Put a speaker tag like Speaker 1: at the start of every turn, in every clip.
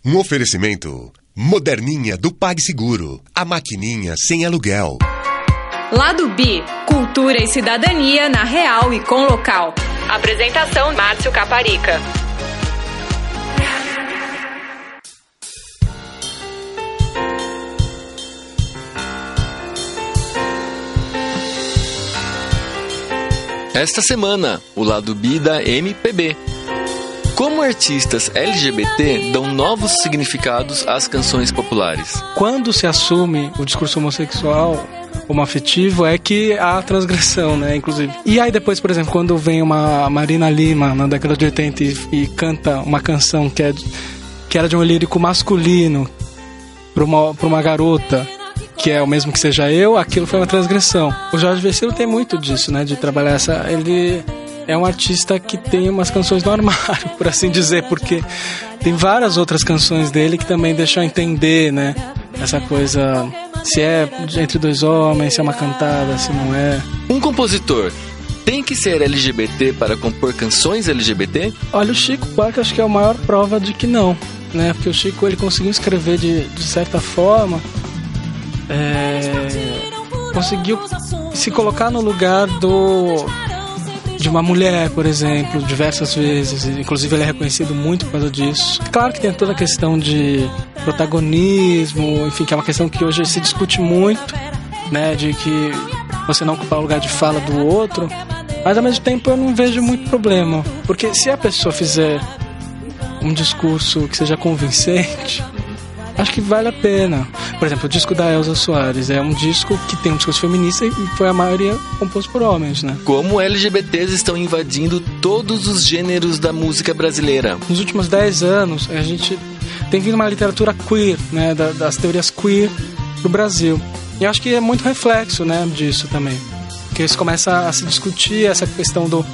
Speaker 1: Um oferecimento moderninha do PagSeguro, a maquininha sem aluguel.
Speaker 2: Lado B, cultura e cidadania na real e com local. Apresentação Márcio Caparica.
Speaker 3: Esta semana, o Lado B da MPB. Como artistas LGBT dão novos significados às canções populares?
Speaker 4: Quando se assume o discurso homossexual, homoafetivo, é que há transgressão, né, inclusive. E aí depois, por exemplo, quando vem uma Marina Lima, na década de 80, e canta uma canção que era de um lírico masculino para uma garota, que é o mesmo que seja eu, aquilo foi uma transgressão. O Jorge Vecilo tem muito disso, né, de trabalhar essa... Ele é um artista que tem umas canções no armário, por assim dizer, porque tem várias outras canções dele que também deixam entender, né, essa coisa, se é entre dois homens, se é uma cantada, se não é.
Speaker 3: Um compositor tem que ser LGBT para compor canções LGBT?
Speaker 4: Olha, o Chico Buarque acho que é a maior prova de que não, né, porque o Chico, ele conseguiu escrever de certa forma, conseguiu se colocar no lugar de uma mulher, por exemplo, diversas vezes. Inclusive ele é reconhecido muito por causa disso. Claro que tem toda a questão de protagonismo, enfim, que é uma questão que hoje se discute muito, né, de que você não ocupar o lugar de fala do outro, mas ao mesmo tempo eu não vejo muito problema, porque se a pessoa fizer um discurso que seja convincente, acho que vale a pena. Por exemplo, o disco da Elza Soares é um disco que tem um discurso feminista e foi a maioria composto por homens, né?
Speaker 3: Como LGBTs estão invadindo todos os gêneros da música brasileira?
Speaker 4: Nos últimos 10 anos, a gente tem vindo uma literatura queer, né, das teorias queer do Brasil. E acho que é muito reflexo, né, disso também. Porque isso começa a se discutir essa questão do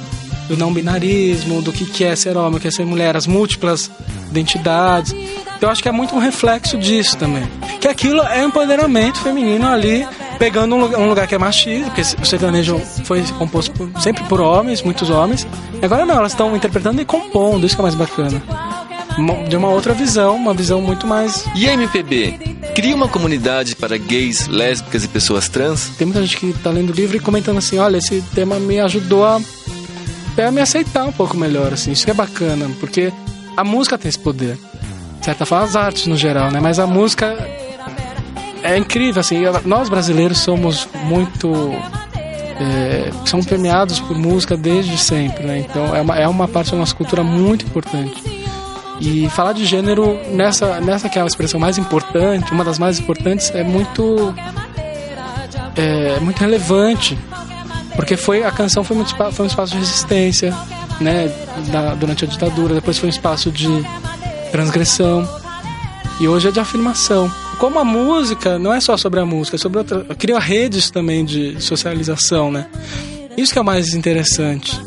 Speaker 4: não binarismo, do que é ser homem, o que é ser mulher, as múltiplas identidades. Então eu acho que é muito um reflexo disso também. Que aquilo é empoderamento feminino ali, pegando um lugar que é machista, porque o sertanejo foi composto sempre por homens, muitos homens. E agora não, elas estão interpretando e compondo, isso que é mais bacana. De uma outra visão, uma visão muito mais...
Speaker 3: E a MPB? Cria uma comunidade para gays, lésbicas e pessoas trans?
Speaker 4: Tem muita gente que está lendo o livro e comentando assim, olha, esse tema me ajudou a me aceitar um pouco melhor, assim. Isso que é bacana, porque a música tem esse poder. De certa forma, as artes no geral, né? Mas a música é incrível, assim. Nós brasileiros somos muito... somos premiados por música desde sempre, né? Então é uma parte da nossa cultura muito importante. E falar de gênero nessa que é a expressão mais importante, uma das mais importantes, é muito relevante, porque a canção foi um espaço de resistência, né? Durante a ditadura, depois foi um espaço de transgressão, e hoje é de afirmação. Como a música não é só sobre a música, é sobre cria redes também de socialização, né? Isso que é o mais interessante.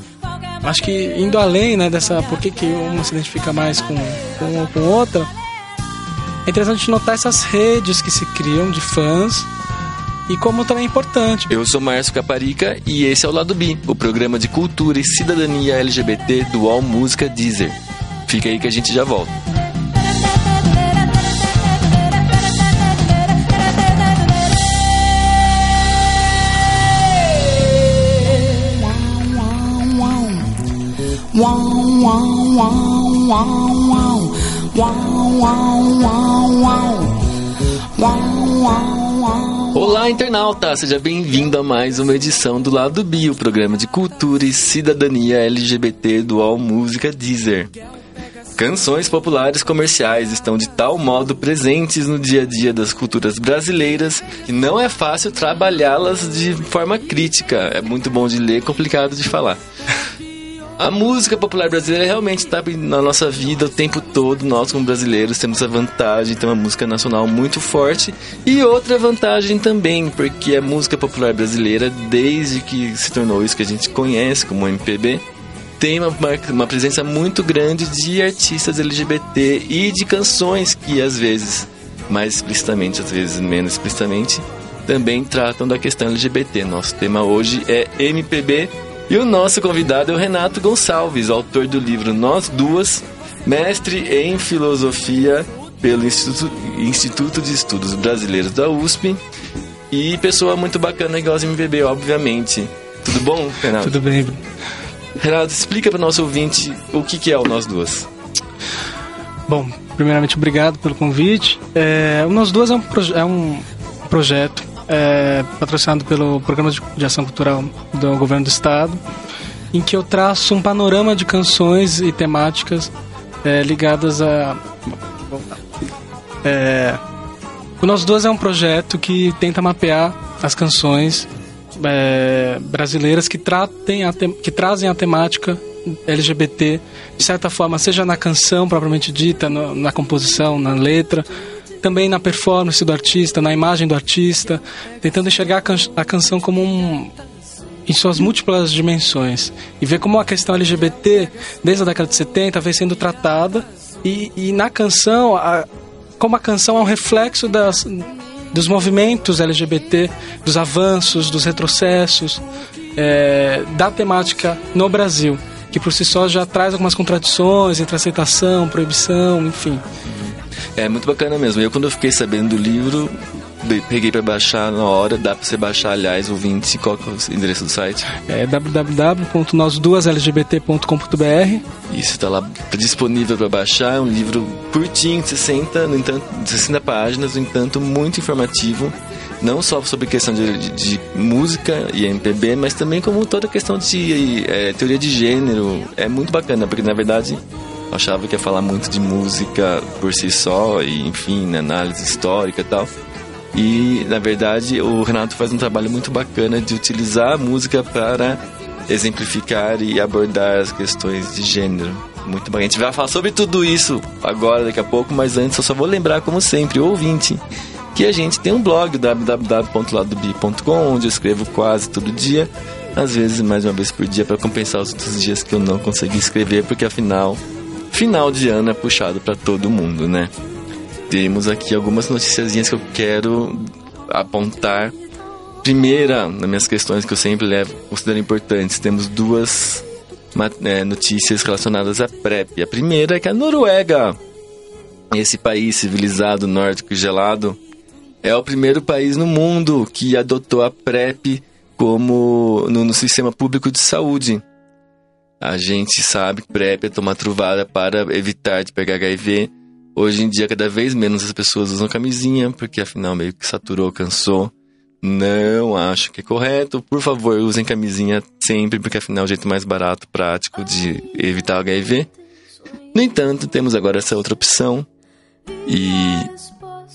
Speaker 4: Acho que indo além, né, dessa por que uma se identifica mais com uma ou com outra, é interessante notar essas redes que se criam de fãs e como também é importante.
Speaker 3: Eu sou Márcio Caparica e esse é o Lado B, o programa de cultura e cidadania LGBT do All Música Deezer. Fica aí que a gente já volta. Olá, internauta! Seja bem-vindo a mais uma edição do Lado B, o programa de cultura e cidadania LGBT do All Música Deezer. Canções populares comerciais estão de tal modo presentes no dia a dia das culturas brasileiras que não é fácil trabalhá-las de forma crítica. É muito bom de ler, complicado de falar. A música popular brasileira realmente está na nossa vida o tempo todo. Nós, como brasileiros, temos a vantagem de ter uma música nacional muito forte. E outra vantagem também, porque a música popular brasileira, desde que se tornou isso que a gente conhece como MPB, tem uma presença muito grande de artistas LGBT e de canções que, às vezes, mais explicitamente, às vezes menos explicitamente, também tratam da questão LGBT. Nosso tema hoje é MPB. E o nosso convidado é o Renato Gonçalves, autor do livro Nós Duas, mestre em filosofia pelo Instituto de Estudos Brasileiros da USP. E pessoa muito bacana, igual as MPB, obviamente. Tudo bom, Renato?
Speaker 4: Tudo bem.
Speaker 3: Renato, explica para o nosso ouvinte o que é o Nós Duas.
Speaker 4: Bom, primeiramente, obrigado pelo convite. O Nós Duas é um projeto patrocinado pelo Programa de Ação Cultural do Governo do Estado, em que eu traço um panorama de canções e temáticas ligadas a... O Nós Duas é um projeto que tenta mapear as canções brasileiras que trazem a temática LGBT, de certa forma, seja na canção propriamente dita, na composição, na letra, também na performance do artista, na imagem do artista, tentando enxergar a canção como em suas múltiplas dimensões e ver como a questão LGBT, desde a década de 70, vem sendo tratada e na canção, como a canção é um reflexo dos movimentos LGBT, dos avanços, dos retrocessos, da temática no Brasil, que por si só já traz algumas contradições entre aceitação, proibição, enfim.
Speaker 3: É muito bacana mesmo. Eu, quando eu fiquei sabendo do livro, peguei para baixar na hora. Dá para você baixar, aliás, ouvinte. Qual que é o endereço do site? É
Speaker 4: www.nosduaslgbt.com.br.
Speaker 3: Isso, está lá disponível para baixar. É um livro curtinho, de 60 páginas, no entanto, muito informativo. Não só sobre questão de música e MPB, mas também como toda a questão de teoria de gênero. É muito bacana, porque, na verdade... Eu achava que ia falar muito de música por si só, e enfim, na análise histórica e tal. E, na verdade, o Renato faz um trabalho muito bacana de utilizar a música para exemplificar e abordar as questões de gênero. Muito bacana. A gente vai falar sobre tudo isso agora, daqui a pouco, mas antes eu só vou lembrar, como sempre, o ouvinte, que a gente tem um blog, www.ladobi.com, onde eu escrevo quase todo dia, às vezes mais uma vez por dia, para compensar os outros dias que eu não consegui escrever, porque afinal... Final de ano é puxado para todo mundo, né? Temos aqui algumas noticiazinhas que eu quero apontar. Primeira, nas minhas questões que eu sempre considero importantes, temos duas notícias relacionadas à PrEP. A primeira é que a Noruega, esse país civilizado, nórdico e gelado, é o primeiro país no mundo que adotou a PrEP como no sistema público de saúde. A gente sabe que PrEP é tomar truvada para evitar de pegar HIV. Hoje em dia, cada vez menos as pessoas usam camisinha, porque afinal meio que saturou, cansou. Não acho que é correto. Por favor, usem camisinha sempre, porque afinal é o jeito mais barato, prático de evitar o HIV. No entanto, temos agora essa outra opção.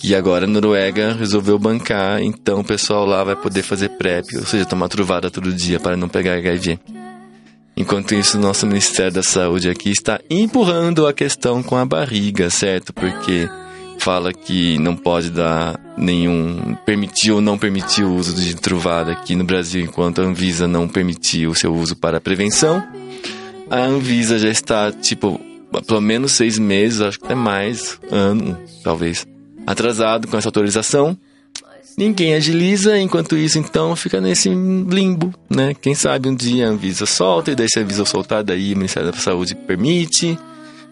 Speaker 3: E agora a Noruega resolveu bancar, então o pessoal lá vai poder fazer PrEP, ou seja, tomar truvada todo dia para não pegar HIV. Enquanto isso, o nosso Ministério da Saúde aqui está empurrando a questão com a barriga, certo? Porque fala que não pode dar permitir ou não permitir o uso de truvada aqui no Brasil, enquanto a Anvisa não permitiu o seu uso para a prevenção. A Anvisa já está, pelo menos 6 meses, acho que até mais, ano, talvez, atrasado com essa autorização. Ninguém agiliza, enquanto isso, então, fica nesse limbo, né? Quem sabe um dia a Anvisa solta, e daí se a Anvisa soltar, daí o Ministério da Saúde permite,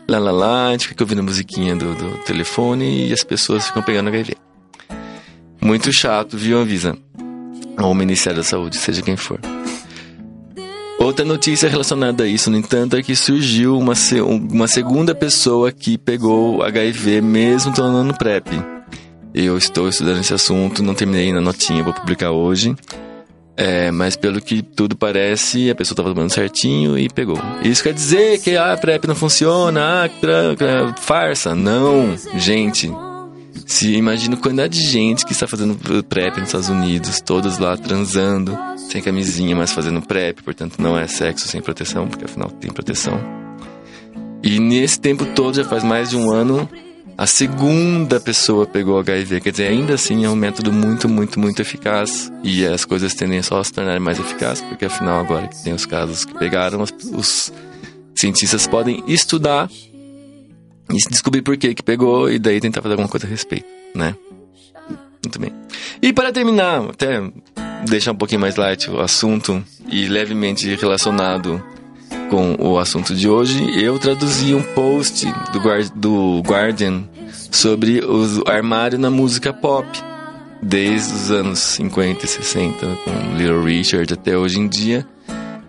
Speaker 3: a gente fica ouvindo a musiquinha do telefone e as pessoas ficam pegando HIV. Muito chato, viu, Anvisa? Ou o Ministério da Saúde, seja quem for. Outra notícia relacionada a isso, no entanto, é que surgiu uma segunda pessoa que pegou HIV mesmo tomando PrEP. Eu estou estudando esse assunto, não terminei ainda a notinha, vou publicar hoje. Mas pelo que tudo parece, a pessoa estava tomando certinho e pegou. Isso quer dizer que a PrEP não funciona, farsa. Não, gente. Se imagina a quantidade de gente que está fazendo PrEP nos Estados Unidos, todos lá transando, sem camisinha, mas fazendo PrEP, portanto não é sexo sem proteção, porque afinal tem proteção. E nesse tempo todo, já faz mais de um ano, a segunda pessoa pegou HIV. Quer dizer, ainda assim é um método muito, muito, muito eficaz. E as coisas tendem só a se tornarem mais eficazes, porque afinal agora que tem os casos que pegaram, os cientistas podem estudar e descobrir por que pegou e daí tentar fazer alguma coisa a respeito, né? Muito bem. E para terminar, até deixar um pouquinho mais light o assunto e levemente relacionado com o assunto de hoje, eu traduzi um post do Guardian sobre o armário na música pop, desde os anos 50 e 60, com Little Richard até hoje em dia,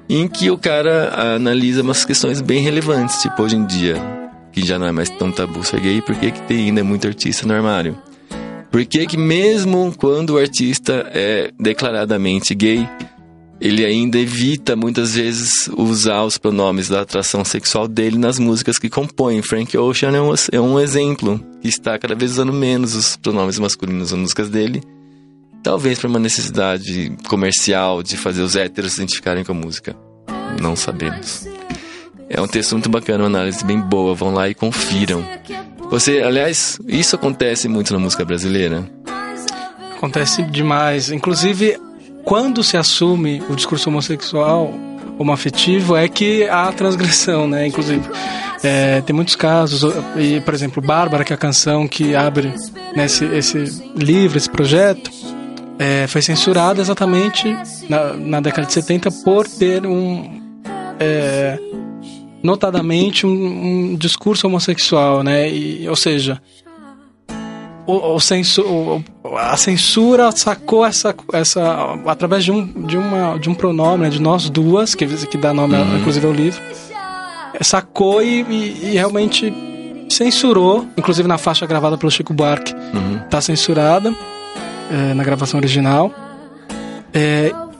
Speaker 3: em que o cara analisa umas questões bem relevantes, tipo hoje em dia, que já não é mais tão tabu ser gay, por que tem ainda muito artista no armário? Por que mesmo quando o artista é declaradamente gay, ele ainda evita muitas vezes usar os pronomes da atração sexual dele nas músicas que compõem? Frank Ocean é um exemplo, que está cada vez usando menos os pronomes masculinos nas músicas dele, talvez por uma necessidade comercial de fazer os héteros se identificarem com a música. Não sabemos. É um texto muito bacana, uma análise bem boa, vão lá e confiram. Aliás, isso acontece muito na música brasileira?
Speaker 4: Acontece demais, inclusive... Quando se assume o discurso homossexual, homoafetivo, é que há transgressão, né? Inclusive, tem muitos casos, e, por exemplo, Bárbara, que é a canção que abre, né, esse livro, esse projeto, foi censurada exatamente na década de 70 por ter notadamente um discurso homossexual, né? Ou seja... A censura sacou essa através de um pronome, né, de nós duas, que dá nome inclusive ao livro, sacou e realmente censurou, inclusive na faixa gravada pelo Chico Buarque, tá censurada na gravação original.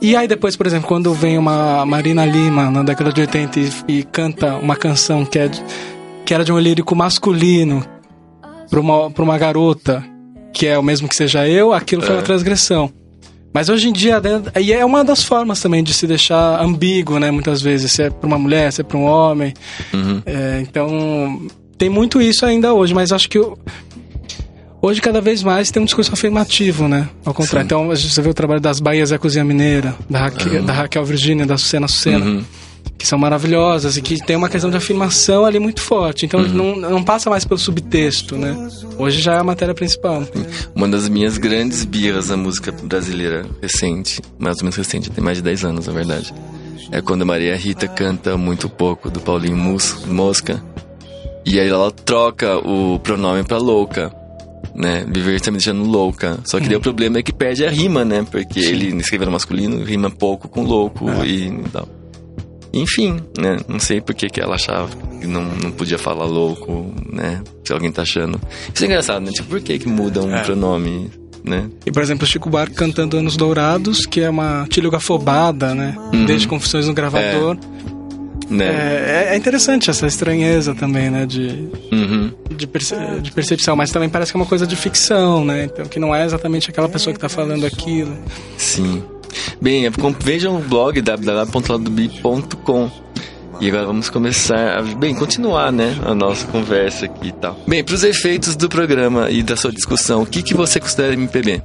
Speaker 4: E aí depois, por exemplo, quando vem uma Marina Lima na década de 80 e canta uma canção que era de um lírico masculino para uma garota, que é o mesmo que seja eu, aquilo foi uma transgressão. Mas hoje em dia, e é uma das formas também de se deixar ambíguo, né? Muitas vezes, se é para uma mulher, se é para um homem. Então, tem muito isso ainda hoje, mas acho que hoje cada vez mais tem um discurso afirmativo, né? Ao contrário. Sim. Então, você vê o trabalho das Bahias é Cozinha Mineira, da Raquel Virgínia, da Sucena, que são maravilhosas e que tem uma questão de afirmação ali muito forte. Então não passa mais pelo subtexto, né? Hoje já é a matéria principal.
Speaker 3: Uma das minhas grandes birras na música brasileira recente, mais ou menos recente, tem mais de 10 anos, na verdade, é quando a Maria Rita canta Muito Pouco, do Paulinho Mosca, e aí ela troca o pronome pra louca, né? Viver está me deixando louca. Só que daí o problema é que perde a rima, né? Porque ele escreveu no masculino, rima pouco com louco e tal. Enfim, né? Não sei por que ela achava que não podia falar louco, né? Se alguém tá achando. Isso é engraçado, né? Tipo, por que muda um pronome, né?
Speaker 4: E, por exemplo, o Chico Buarque cantando Anos Dourados, que é uma tilhugafobada, né? Desde Confissões no Gravador. É interessante essa estranheza também, né? De percepção, mas também parece que é uma coisa de ficção, né? Então, que não é exatamente aquela pessoa que tá falando aquilo.
Speaker 3: Sim. Bem, vejam o blog www.ladobi.com. E agora vamos começar a continuar, né, a nossa conversa aqui e tal. Bem, para os efeitos do programa e da sua discussão, o que você considera MPB?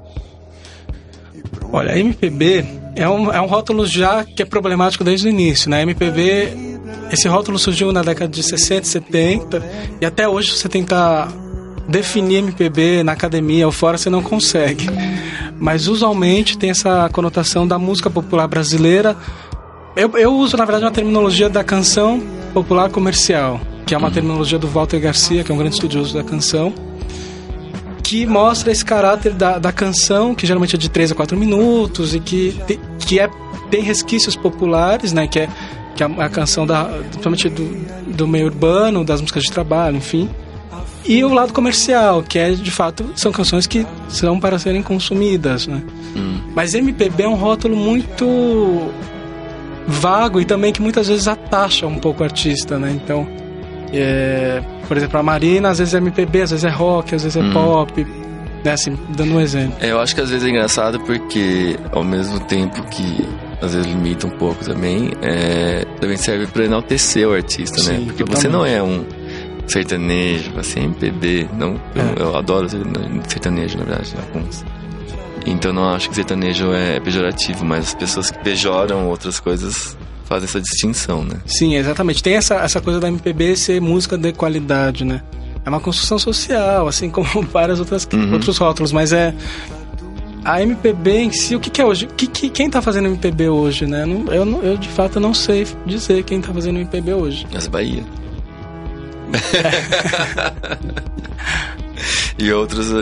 Speaker 4: Olha, a MPB é um rótulo já que é problemático desde o início, né? MPB, esse rótulo surgiu na década de 60, 70 e até hoje você tentar definir MPB na academia ou fora você não consegue. Mas usualmente tem essa conotação da música popular brasileira. Eu uso, na verdade, uma terminologia da canção popular comercial, que é uma terminologia do Walter Garcia, que é um grande estudioso da canção, que mostra esse caráter da canção, que geralmente é de 3 a 4 minutos e que tem resquícios populares, né, que é a canção principalmente do meio urbano, das músicas de trabalho, enfim. E o lado comercial, que é, de fato, são canções que são para serem consumidas, né? Mas MPB é um rótulo muito vago e também que muitas vezes atacha um pouco o artista, né? Então, por exemplo, a Marina, às vezes é MPB, às vezes é rock, às vezes é pop, né? Assim, dando um exemplo.
Speaker 3: Eu acho que às vezes é engraçado porque, ao mesmo tempo que às vezes limita um pouco também serve para enaltecer o artista, né? Porque totalmente. Você não é um sertanejo, assim, MPB, não, eu adoro sertanejo, na verdade, alguns. Então não acho que sertanejo é pejorativo, mas as pessoas que pejoram outras coisas fazem essa distinção, né?
Speaker 4: Sim, exatamente. Tem essa coisa da MPB ser música de qualidade, né? É uma construção social, assim como vários outros rótulos, mas a MPB em si, o que é hoje? Quem tá fazendo MPB hoje, né? Eu de fato não sei dizer quem tá fazendo MPB hoje.
Speaker 3: As Bahia. E outros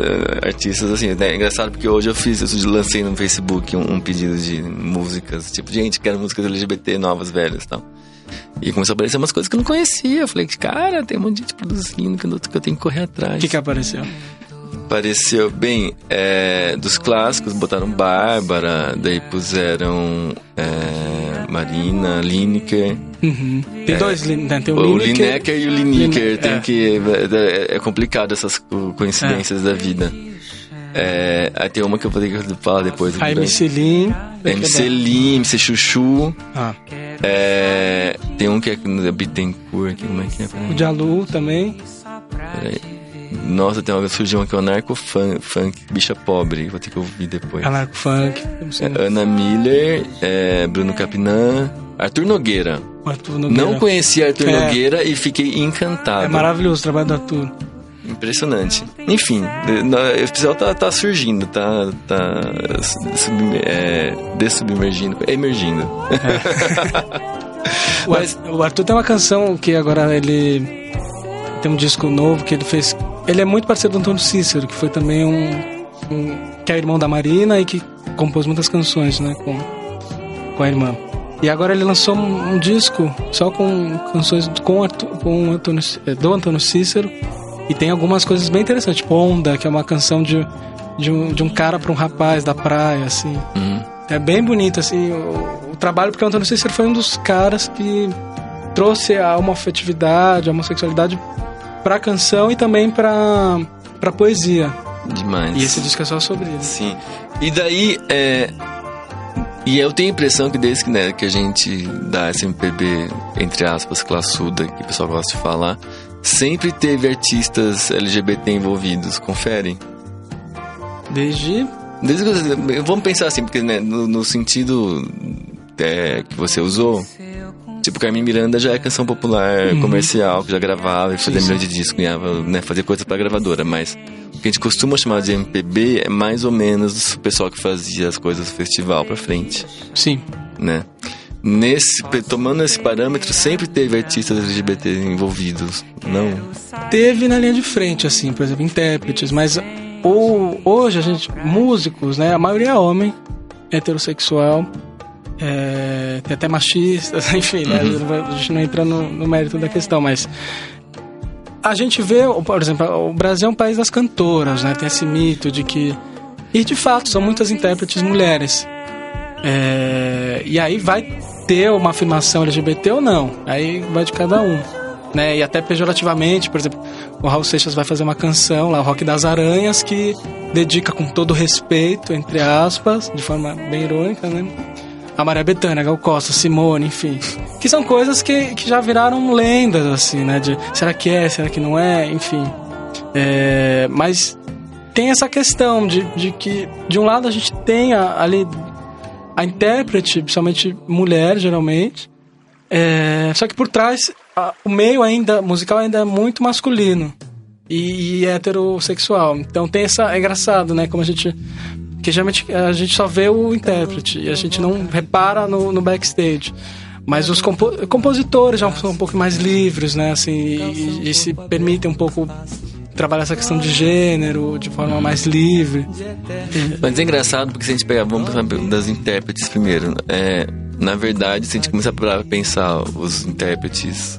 Speaker 3: artistas, assim, né? É engraçado porque hoje eu lancei no Facebook um pedido de músicas, tipo, gente, quero músicas LGBT novas, velhas e tal. E começou a aparecer umas coisas que eu não conhecia. Eu falei, cara, tem um monte de gente produzindo que eu tenho que correr atrás.
Speaker 4: O que apareceu?
Speaker 3: Apareceu, bem, dos clássicos, botaram Bárbara, daí puseram Marina, Lineker.
Speaker 4: Uhum. Tem dois, né? Tem
Speaker 3: o Lineker e o Lineker. É complicado essas coincidências da vida. Aí tem uma que eu vou ter que falar depois.
Speaker 4: A MC Lim.
Speaker 3: MC Chuchu. Tem um que é no Bittencourt, como é que é?
Speaker 4: O Jalu também.
Speaker 3: Peraí. Nossa, surgiu uma que é o Anarco-Funk, bicha pobre. Vou ter que ouvir depois.
Speaker 4: Anarco-Funk.
Speaker 3: Ana Miller, Bruno Capinã, Arthur Nogueira. Não conhecia Arthur Nogueira e fiquei encantado.
Speaker 4: É maravilhoso o trabalho do Arthur.
Speaker 3: Impressionante. Enfim, o pessoal tá surgindo, tá dessubmergindo, emergindo.
Speaker 4: O Arthur tem uma canção que agora ele tem um disco novo que ele fez. Ele é muito parceiro do Antônio Cícero, que foi também que é irmão da Marina e que compôs muitas canções, né, com a irmã. E agora ele lançou um disco só com canções do Antônio Cícero. E tem algumas coisas bem interessantes. Tipo Onda, que é uma canção de um cara para um rapaz da praia, assim. É bem bonito, assim, o trabalho, porque o Antônio Cícero foi um dos caras que trouxe a homoafetividade, a homossexualidade pra canção e também pra poesia.
Speaker 3: Demais.
Speaker 4: E esse disco é só sobre ele.
Speaker 3: Sim. E daí, e eu tenho a impressão que desde que a gente dá essa MPB, entre aspas, classuda, que o pessoal gosta de falar, sempre teve artistas LGBT envolvidos, conferem?
Speaker 4: Desde
Speaker 3: vamos pensar assim, porque no sentido que você usou, tipo, Carmen Miranda já é canção popular, comercial, que já gravava e fazia milhões de discos, ganhava, né, fazia coisa pra gravadora, mas o que a gente costuma chamar de MPB é mais ou menos o pessoal que fazia as coisas do festival pra frente.
Speaker 4: Sim.
Speaker 3: Né? Tomando esse parâmetro, sempre teve artistas LGBT envolvidos, não?
Speaker 4: Teve na linha de frente, assim, por exemplo, intérpretes, mas hoje a gente, músicos, né, a maioria é homem, heterossexual, tem até machistas, enfim, né, a gente não entra no mérito da questão, mas a gente vê, por exemplo, o Brasil é um país das cantoras, né, tem esse mito de que, e de fato, são muitas intérpretes mulheres, e aí vai ter uma afirmação LGBT ou não, aí vai de cada um, né? E até pejorativamente, por exemplo, o Raul Seixas vai fazer uma canção lá, o Rock das Aranhas, que dedica com todo respeito, entre aspas, de forma bem irônica, né, a Maria Bethânia, Gal Costa, Simone, enfim, que são coisas que já viraram lendas, assim, né, de será que é, será que não é, enfim, mas tem essa questão de que de um lado a gente tem ali a intérprete, principalmente mulher, geralmente. Só que por trás, o meio musical ainda é muito masculino e heterossexual. Então tem é engraçado, né? Como que geralmente a gente só vê o intérprete e a gente não repara no backstage. Mas os compositores já são um pouco mais livres, né? Assim, e se permitem um pouco trabalhar essa questão de gênero de forma mais livre.
Speaker 3: Mas é engraçado porque se a gente pegar, vamos pensar das intérpretes primeiro, na verdade, se a gente começar a pensar os intérpretes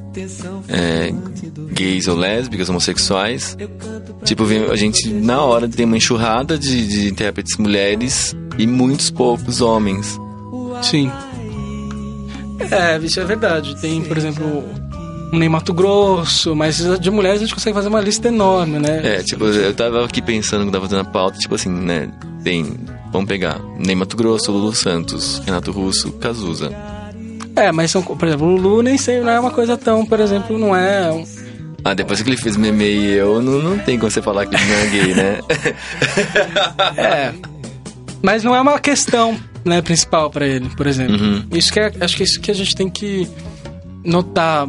Speaker 3: gays ou lésbicas, homossexuais, tipo, a gente na hora tem uma enxurrada de intérpretes mulheres e muitos poucos homens.
Speaker 4: Sim. Isso é verdade. Tem, por exemplo, um Ney Matogrosso, mas de mulheres a gente consegue fazer uma lista enorme, né?
Speaker 3: Tipo, eu tava aqui pensando quando tava fazendo a pauta, tipo assim, né? Vamos pegar Ney Matogrosso, Lulu Santos, Renato Russo, Cazuza.
Speaker 4: Mas são, por exemplo, o Lulu nem sei, não é uma coisa tão, por exemplo, não é...
Speaker 3: depois que ele fez Meme e eu, não tem como você falar que ele não é gay, né?
Speaker 4: Mas não é uma questão, né, principal pra ele, por exemplo. Acho que é isso que a gente tem que notar,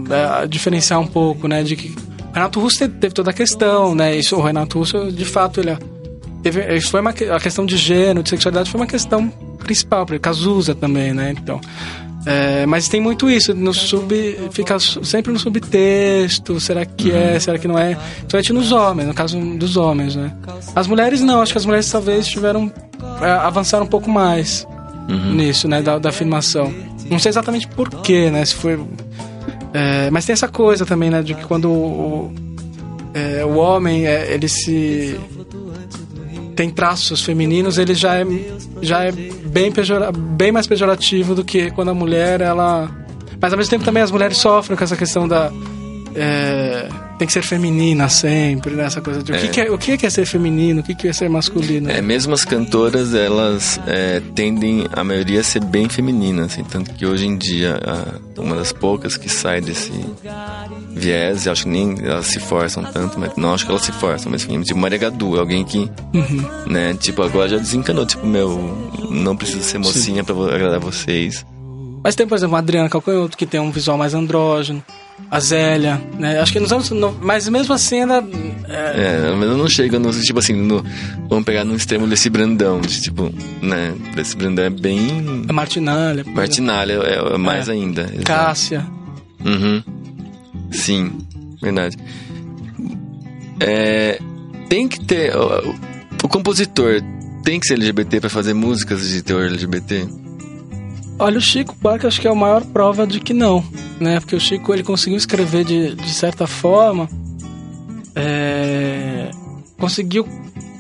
Speaker 4: diferenciar um pouco, né, de que o Renato Russo teve toda a questão, né, o Renato Russo, de fato, isso foi a questão de gênero, de sexualidade, foi uma questão principal para ele. Cazuza também, né, então Mas tem muito isso, fica sempre no subtexto, será que é, será que não é? Principalmente nos homens, no caso dos homens, né? As mulheres não, acho que as mulheres talvez avançaram um pouco mais nisso, né, da afirmação. Não sei exatamente porquê, né, se foi... mas tem essa coisa também, né, de que quando o homem, ele tem traços femininos, ele já é bem mais pejorativo do que quando a mulher, ela... Mas ao mesmo tempo também as mulheres sofrem com essa questão da... tem que ser feminina sempre, né? Essa coisa de o que é ser feminino, o que é ser masculino.
Speaker 3: Mesmo as cantoras, elas tendem, a maioria, a ser bem femininas, assim, tanto que hoje em dia, uma das poucas que sai desse viés, eu acho que nem elas se forçam tanto, mas não acho que elas se forçam, mas enfim, tipo Maria Gadu, alguém que, né, tipo, agora já desencanou, tipo, não preciso ser mocinha pra agradar vocês.
Speaker 4: Mas tem, por exemplo, a Adriana Calcanhoto, que tem um visual mais andrógeno, a Zélia, né? Acho que nos anos... Mas mesmo assim ainda...
Speaker 3: mas eu não chego no... Tipo assim, vamos pegar no extremo desse Brandão, de tipo, né? Desse Brandão é bem...
Speaker 4: A Martinália.
Speaker 3: Martinália é mais ainda.
Speaker 4: Cássia.
Speaker 3: Sim, verdade. Tem que ter... O compositor tem que ser LGBT pra fazer músicas de teor LGBT?
Speaker 4: Olha, o Chico Buarque acho que é a maior prova de que não, né? Porque o Chico, ele conseguiu escrever de certa forma, conseguiu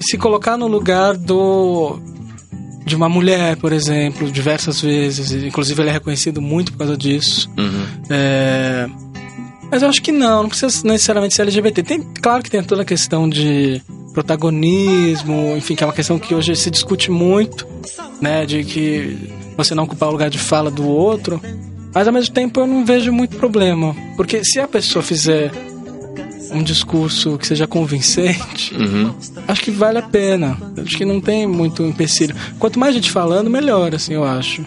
Speaker 4: se colocar no lugar de uma mulher, por exemplo, diversas vezes. Inclusive ele é reconhecido muito por causa disso. Mas eu acho que não precisa necessariamente ser LGBT. Claro que tem toda a questão de protagonismo, enfim, que é uma questão que hoje se discute muito, né? De que você não ocupar o lugar de fala do outro, mas ao mesmo tempo eu não vejo muito problema, porque se a pessoa fizer um discurso que seja convincente, acho que vale a pena, acho que não tem muito empecilho. Quanto mais gente falando, melhor, assim, eu acho.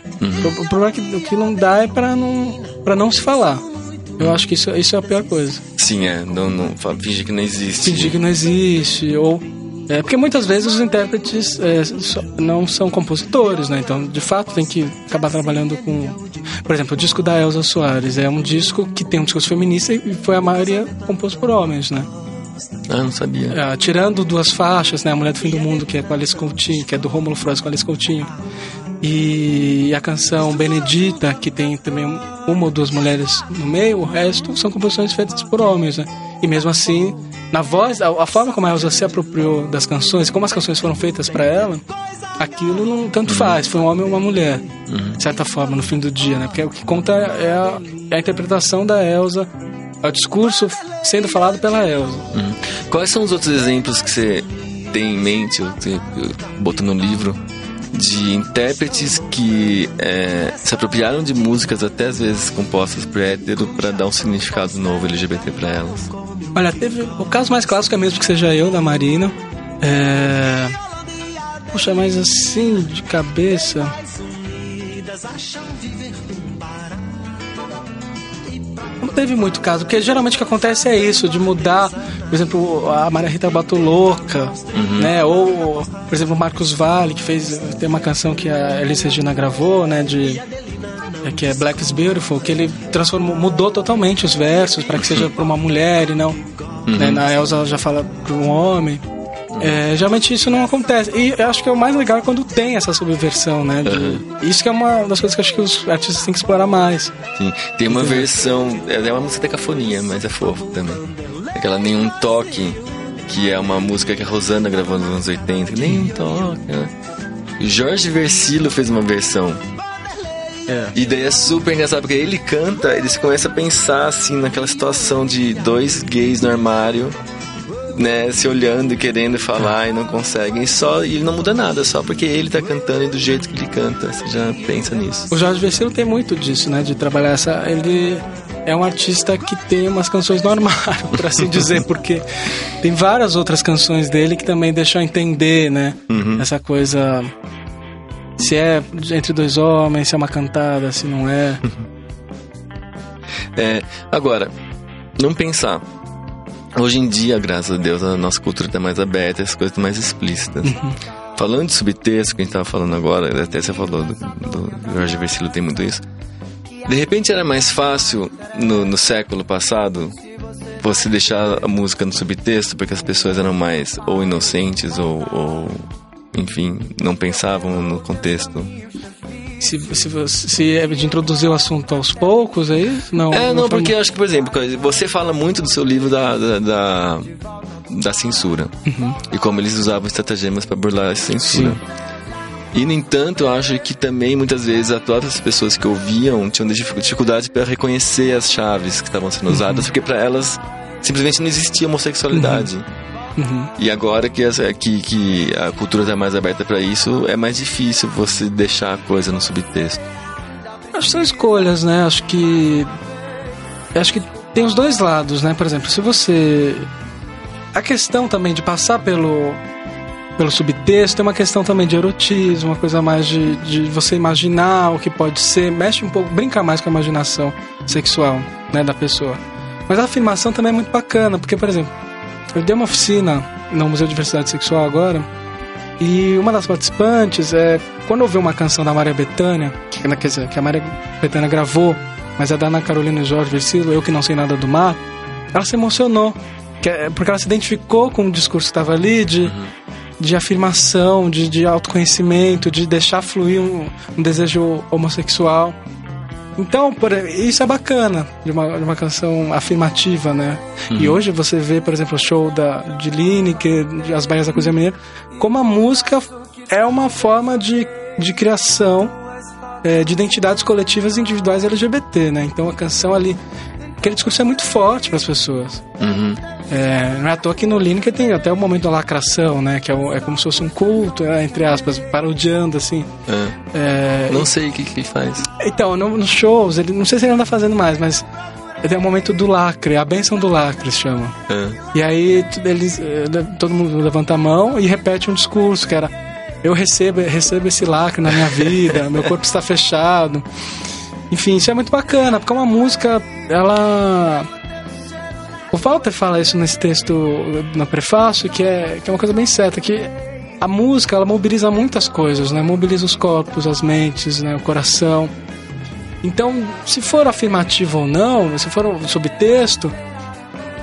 Speaker 4: O problema é que o que não dá é pra não se falar. Eu acho que isso é a pior coisa.
Speaker 3: Sim, não fingir que não existe.
Speaker 4: Fingir que não existe, ou... porque muitas vezes os intérpretes não são compositores, né? Então, de fato, tem que acabar trabalhando com... Por exemplo, o disco da Elza Soares é um disco que tem um discurso feminista e foi a maioria composto por homens, né?
Speaker 3: Não sabia.
Speaker 4: Tirando 2 faixas, né? A Mulher do Fim do Mundo, que é com a Alice Coutinho, que é do Rômulo Frois com a Alice Coutinho. E a canção Benedita, que tem também uma ou 2 mulheres no meio, o resto são composições feitas por homens, né? E mesmo assim, na voz, a forma como a Elza se apropriou das canções, como as canções foram feitas para ela, aquilo não tanto faz, foi um homem ou uma mulher, de certa forma, no fim do dia, né? Porque o que conta é a interpretação da Elza, é o discurso sendo falado pela Elza.
Speaker 3: Quais são os outros exemplos que você tem em mente, ou que você botou no livro, de intérpretes que se apropriaram de músicas até às vezes compostas por hétero para dar um significado novo LGBT para elas?
Speaker 4: Olha, teve o caso mais clássico é mesmo que seja eu, da Marina. Puxa, mas assim, de cabeça... Não teve muito caso, porque geralmente o que acontece é isso, de mudar, por exemplo, a Maria Rita Batulouca, né? Ou, por exemplo, o Marcos Valle, que tem uma canção que a Elis Regina gravou, né? Que é Black is Beautiful, que ele mudou totalmente os versos para que seja para uma mulher e não, né? Na Elza já fala para um homem. Geralmente isso não acontece. E eu acho que é o mais legal é quando tem essa subversão, né? Isso que é uma das coisas que eu acho que os artistas têm que explorar mais.
Speaker 3: Sim, tem uma versão, é uma música da Cafonia, mas é fofo também. Aquela Nenhum Toque, que é uma música que a Rosana gravou nos anos 80. Nenhum Toque, né? Jorge Versilo fez uma versão. E daí é super engraçado, porque ele canta, ele começa a pensar assim naquela situação de 2 gays no armário, né, se olhando e querendo falar e não conseguem, e ele não muda nada, só porque ele tá cantando e do jeito que ele canta, você já pensa nisso.
Speaker 4: O Jorge Versilo tem muito disso, né, de trabalhar ele é um artista que tem umas canções no armário, por assim dizer, porque tem várias outras canções dele que também deixam entender, né, essa coisa, se é entre 2 homens, se é uma cantada, se não é.
Speaker 3: Agora, não pensar. Hoje em dia, graças a Deus, a nossa cultura está mais aberta, as coisas estão mais explícitas. Falando de subtexto, que a gente estava falando agora, até você falou do Jorge Versilo, tem muito isso. De repente era mais fácil no século passado você deixar a música no subtexto, porque as pessoas eram mais ou inocentes ou enfim, não pensavam no contexto.
Speaker 4: Se é de introduzir o assunto aos poucos, aí não.
Speaker 3: Não, porque eu acho que, por exemplo, você fala muito do seu livro da censura.
Speaker 4: Uhum.
Speaker 3: E como eles usavam estratagemas para burlar essa censura. Sim. E, no entanto, eu acho que também, muitas vezes, as próprias pessoas que ouviam tinham dificuldade para reconhecer as chaves que estavam sendo usadas, porque para elas simplesmente não existia homossexualidade.
Speaker 4: Uhum.
Speaker 3: E agora que a cultura está mais aberta para isso, é mais difícil você deixar a coisa no subtexto.
Speaker 4: Acho que são escolhas, né? Acho que tem os dois lados, né? Por exemplo, se você... A questão também de passar pelo subtexto é uma questão também de erotismo, uma coisa mais de você imaginar o que pode ser, mexe um pouco, brinca mais com a imaginação sexual, né, da pessoa. Mas a afirmação também é muito bacana, porque, por exemplo, eu dei uma oficina no Museu de Diversidade Sexual agora, e uma das participantes, quando ouviu uma canção da Maria Bethânia, que a Maria Bethânia gravou, mas é da Ana Carolina e Jorge Versilo, Eu Que Não Sei Nada do Mar, ela se emocionou, porque ela se identificou com o discurso que estava ali, de afirmação, de autoconhecimento, de deixar fluir um desejo homossexual. Então, isso é bacana de uma canção afirmativa, né? Uhum. E hoje você vê, por exemplo, o show de Lineker, As Baias da Cozinha Mineira, como a música é uma forma de criação de identidades coletivas e individuais LGBT, né? Então a canção ali, aquele discurso é muito forte para as pessoas.
Speaker 3: Uhum.
Speaker 4: Não é à toa que no Lineker tem até o momento da lacração, né? Que é como se fosse um culto, entre aspas, parodiando, assim.
Speaker 3: Não sei o que ele faz.
Speaker 4: Então, nos shows, não sei se ele anda fazendo mais, mas tem o momento do lacre, a bênção do lacre, se chama. E aí todo mundo levanta a mão e repete um discurso, que era: eu recebo esse lacre na minha vida, meu corpo está fechado. Enfim, isso é muito bacana, porque uma música, ela... O Walter fala isso nesse texto, no prefácio, que é uma coisa bem certa, que a música, ela mobiliza muitas coisas, né? Mobiliza os corpos, as mentes, né? O coração. Então, se for afirmativo ou não, se for um subtexto,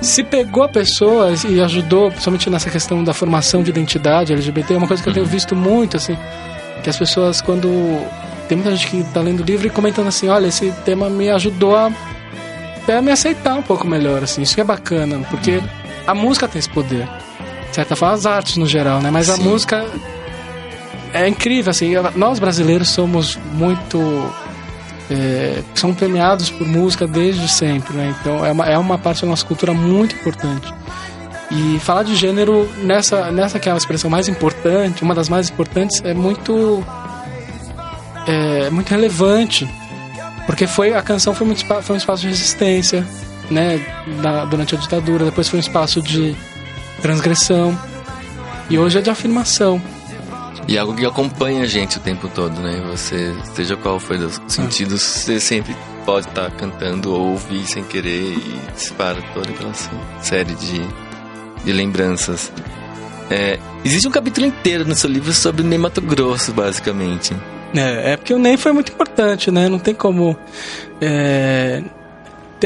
Speaker 4: se pegou a pessoa e ajudou, principalmente nessa questão da formação de identidade LGBT, é uma coisa que eu tenho visto muito, assim, que as pessoas, quando... Tem muita gente que está lendo o livro e comentando assim: olha, esse tema me ajudou até a me aceitar um pouco melhor, assim. Isso que é bacana, porque a música tem esse poder, de certa forma, as artes no geral, né? Mas sim, a música é incrível, assim. Nós brasileiros somos muito... somos premiados por música desde sempre, né? Então é uma parte da nossa cultura muito importante. E falar de gênero nessa que é a expressão mais importante, uma das mais importantes, é muito relevante, porque a canção foi um espaço de resistência, né, durante a ditadura, depois foi um espaço de transgressão, e hoje é de afirmação.
Speaker 3: E algo que acompanha a gente o tempo todo, né? Você, seja qual for os sentidos, você sempre pode estar cantando ou ouvir sem querer e dispara toda aquela série de lembranças. Existe um capítulo inteiro no seu livro sobre o Ney Matogrosso, basicamente.
Speaker 4: Porque o Ney foi muito importante, né? Não tem como...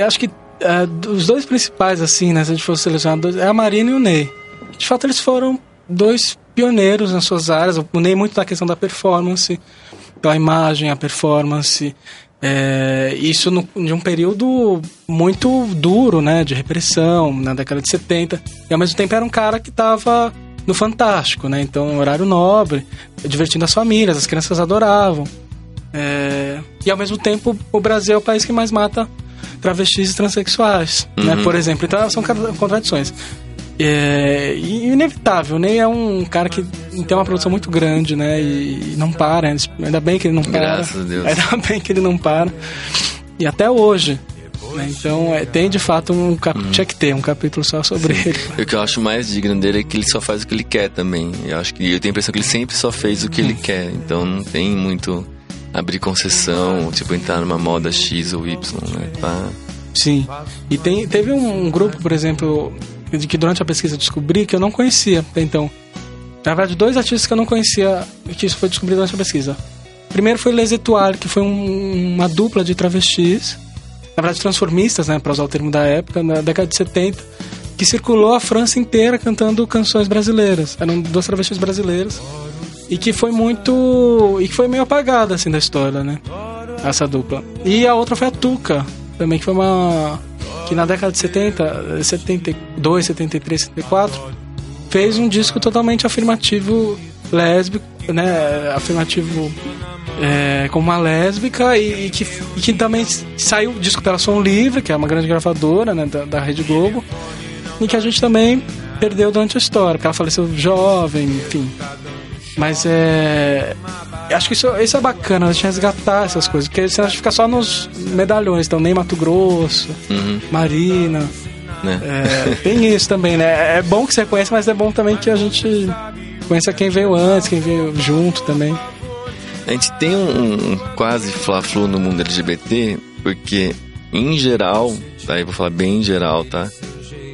Speaker 4: acho que os dois principais, assim, né? Se a gente fosse selecionar dois, é a Marina e o Ney. De fato, eles foram dois pioneiros nas suas áreas. O Ney muito da questão da performance, da imagem, a performance. Isso de um período muito duro, né? De repressão, na década de 70. E ao mesmo tempo era um cara que estava no Fantástico, né? Então, horário nobre, divertindo as famílias, as crianças adoravam. E ao mesmo tempo, o Brasil é o país que mais mata travestis e transexuais, né? Por exemplo. Então, são contradições. E inevitável, né? É um cara que tem uma produção muito grande, né? E não para, ainda bem que ele não para.
Speaker 3: Graças a Deus.
Speaker 4: Ainda bem que ele não para. E até hoje, né? Então tem de fato tinha que ter um capítulo só sobre ele.
Speaker 3: O que eu acho mais digno dele é que ele só faz o que ele quer também. Eu tenho a impressão que ele sempre só fez o que ele quer. Então não tem muito abrir concessão, tipo entrar numa moda X ou Y, né?
Speaker 4: Sim. E teve um grupo, por exemplo, que durante a pesquisa eu descobri que eu não conhecia até então. Na verdade, dois artistas que eu não conhecia, que isso foi descobrido durante a pesquisa. Primeiro foi Les Étoiles, que foi uma dupla de travestis, na verdade transformistas, né, para usar o termo da época, na década de 70, que circulou a França inteira cantando canções brasileiras. Eram 2 travestis brasileiras. E que foi meio apagada, assim, da história, né? Essa dupla. E a outra foi a Tuca, também, que foi que na década de 70, 72, 73, 74, fez um disco totalmente afirmativo lésbico, né? Afirmativo como uma lésbica e que também saiu o disco pela Som Livre, que é uma grande gravadora, né, da Rede Globo, e que a gente também perdeu durante a história, porque ela faleceu jovem, enfim. Mas acho que isso é bacana, a gente resgatar essas coisas, porque senão a gente fica só nos medalhões, então nem Mato Grosso, Marina, né? Tem isso também, né? É bom que você conheça, mas é bom também que a gente conheça quem veio antes, quem veio junto também.
Speaker 3: A gente tem um quase fla-flu no mundo LGBT, porque em geral, tá? Eu vou falar bem em geral, tá?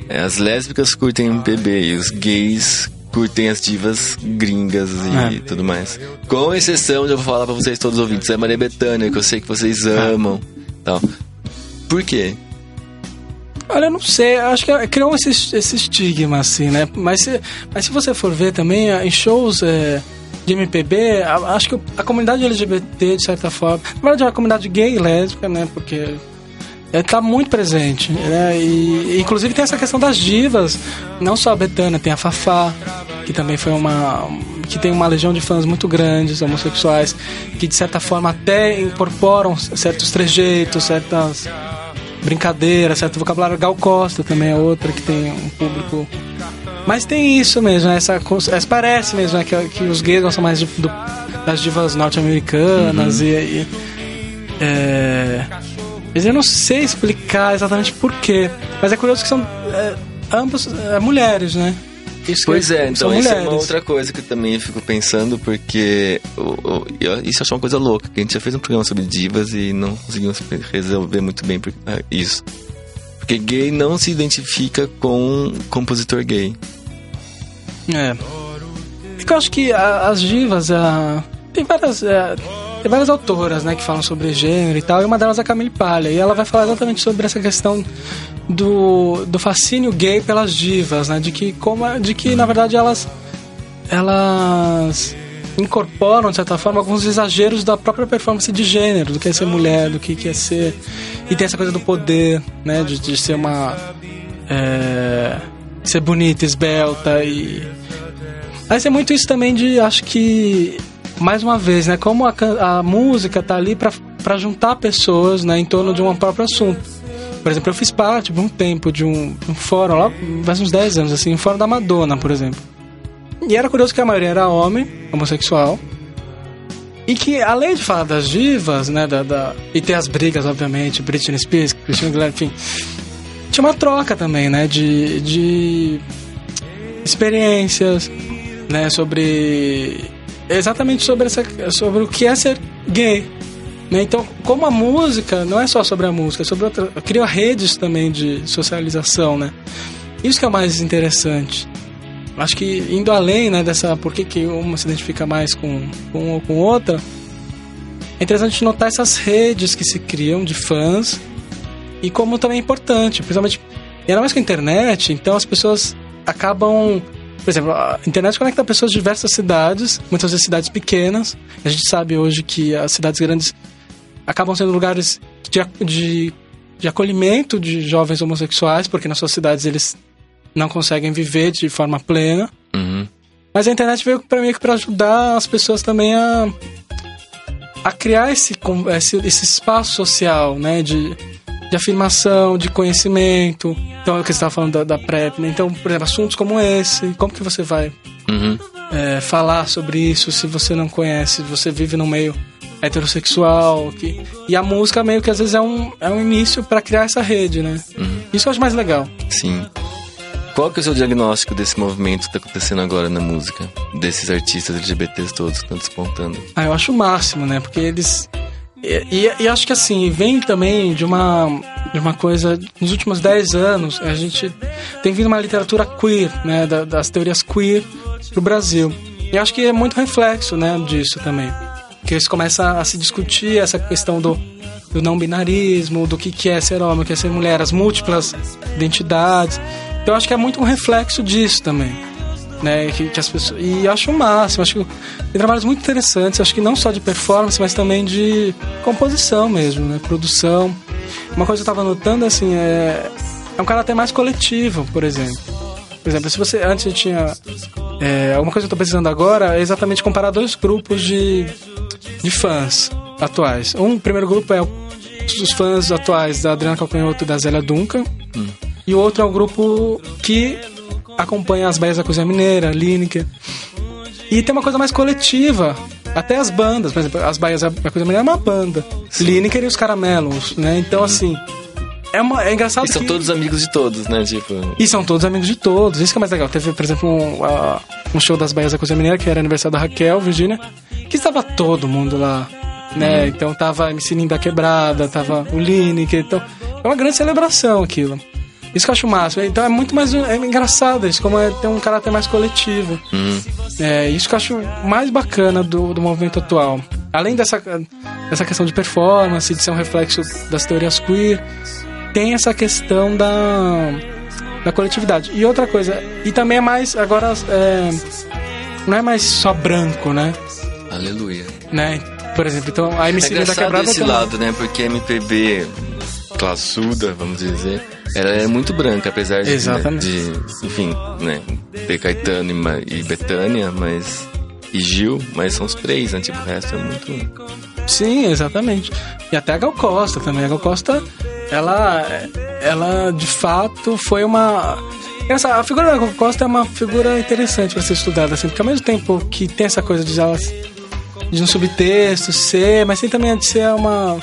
Speaker 3: As lésbicas curtem MPB e os gays curtem as divas gringas e tudo mais. Com exceção, eu vou falar pra vocês todos os ouvintes, é Maria Bethânia, que eu sei que vocês amam. Tal. Por quê?
Speaker 4: Olha, eu não sei, acho que criou esse estigma, assim, né? Mas se você for ver também, em shows de MPB, acho que a comunidade LGBT, de certa forma, na verdade é uma comunidade gay e lésbica, né? Porque tá muito presente, né? E inclusive tem essa questão das divas, não só a Bethânia, tem a Fafá, que também foi que tem uma legião de fãs muito grandes, homossexuais, que de certa forma até incorporam certos trejeitos, certas brincadeiras, certo vocabulário. Gal Costa também é outra que tem um público. Mas tem isso mesmo, né? Parece mesmo, né? que os gays gostam mais das divas norte-americanas mas eu não sei explicar exatamente por quê. Mas é curioso que são ambos mulheres, né?
Speaker 3: Pois então isso é uma outra coisa que eu também fico pensando, porque isso eu acho uma coisa louca, que a gente já fez um programa sobre divas e não conseguimos resolver muito bem isso. Porque gay não se identifica com compositor gay.
Speaker 4: Porque eu acho que as divas tem várias autoras, né, que falam sobre gênero e tal, e uma delas é a Camille Paglia, e ela vai falar exatamente sobre essa questão do fascínio gay pelas divas, né, de que na verdade elas incorporam, de certa forma, alguns exageros da própria performance de gênero, do que é ser mulher, do que é ser... E tem essa coisa do poder, né, de ser ser bonita, esbelta, e... Mas é muito isso também de, acho que... Mais uma vez, né, como a música tá ali pra juntar pessoas, né, em torno de um próprio assunto. Por exemplo, eu fiz parte por um tempo de um fórum lá, faz uns 10 anos, assim, um fórum da Madonna, por exemplo. E era curioso que a maioria era homem, homossexual, e que, além de falar das divas, né, e ter as brigas, obviamente, Britney Spears, Christina Aguilera, enfim, tinha uma troca também, né, de experiências, né, exatamente sobre o que é ser gay, né? Então, como a música não é só sobre a música, é sobre criou redes também de socialização, né? Isso que é o mais interessante. Acho que indo além, né, dessa por que uma se identifica mais com uma ou com outra, é interessante notar essas redes que se criam de fãs e como também é importante, principalmente ainda mais com a internet. Então as pessoas acabam... Por exemplo, a internet conecta pessoas de diversas cidades, muitas vezes cidades pequenas. A gente sabe hoje que as cidades grandes acabam sendo lugares de acolhimento de jovens homossexuais, porque nas suas cidades eles não conseguem viver de forma plena.
Speaker 3: Uhum.
Speaker 4: Mas a internet veio para ajudar as pessoas também a criar esse espaço social, né, de afirmação, de conhecimento. Então, é o que você estava falando da PrEP, né? Então, por exemplo, assuntos como esse, como que você vai falar sobre isso se você não conhece, se você vive num meio heterossexual? E a música meio que às vezes é um início para criar essa rede, né? Isso eu acho mais legal.
Speaker 3: Sim. Qual que é o seu diagnóstico desse movimento que está acontecendo agora na música? Desses artistas LGBTs todos que estão despontando?
Speaker 4: Eu acho o máximo, né? Porque eles... E acho que assim, vem também de uma coisa, nos últimos 10 anos, a gente tem vindo uma literatura queer, né, das teorias queer pro Brasil. E acho que é muito reflexo, né, disso também. Porque isso começa a se discutir essa questão do não binarismo, do que é ser homem, o que é ser mulher, as múltiplas identidades. Então eu acho que é muito um reflexo disso também, né? Que as pessoas, e eu acho o máximo, acho que tem trabalhos muito interessantes, acho que não só de performance, mas também de composição mesmo, né? Produção. Uma coisa que eu estava notando, assim, é um caráter mais coletivo, por exemplo. Por exemplo, se você antes tinha... alguma coisa que eu estou precisando agora é exatamente comparar dois grupos de fãs atuais. O primeiro grupo é os fãs atuais da Adriana Calcanhoto e da Zélia Duncan. E o outro é o grupo que acompanha as Baias da Cozinha Mineira, Lineker. E tem uma coisa mais coletiva. Até as bandas, por exemplo, as Baias da Cozinha Mineira é uma banda. Lineker e os Caramelos, né? Então, assim... É engraçado que...
Speaker 3: E são todos amigos de todos, né? Tipo...
Speaker 4: E são todos amigos de todos. Isso que é mais legal. Teve, por exemplo, um show das Baias da Cozinha Mineira, que era aniversário da Raquel, Virgínia, que estava todo mundo lá, né? Então tava a MC Linda Quebrada, tava o Lineker. Então é uma grande celebração aquilo. Isso que eu acho máximo. Então é muito mais... É engraçado isso, como tem um caráter mais coletivo. Isso que eu acho mais bacana do movimento atual. Além dessa questão de performance, de ser um reflexo das teorias queer, tem essa questão da coletividade. E outra coisa, e também é mais, agora, não é mais só branco, né?
Speaker 3: Aleluia.
Speaker 4: Né? Por exemplo, então a MC da Quebrada...
Speaker 3: esse lado, né? Porque a MPB classuda, vamos dizer, ela é muito branca, apesar de enfim, né? Ter Caetano e Bethânia, mas... E Gil, mas são os três, né? Tipo, o resto é muito...
Speaker 4: Sim, exatamente. E até a Gal Costa também. A Gal Costa... Ela de fato foi uma... A figura da Gal Costa é uma figura interessante para ser estudada, assim, porque ao mesmo tempo que tem essa coisa de um subtexto ser, mas tem também de ser uma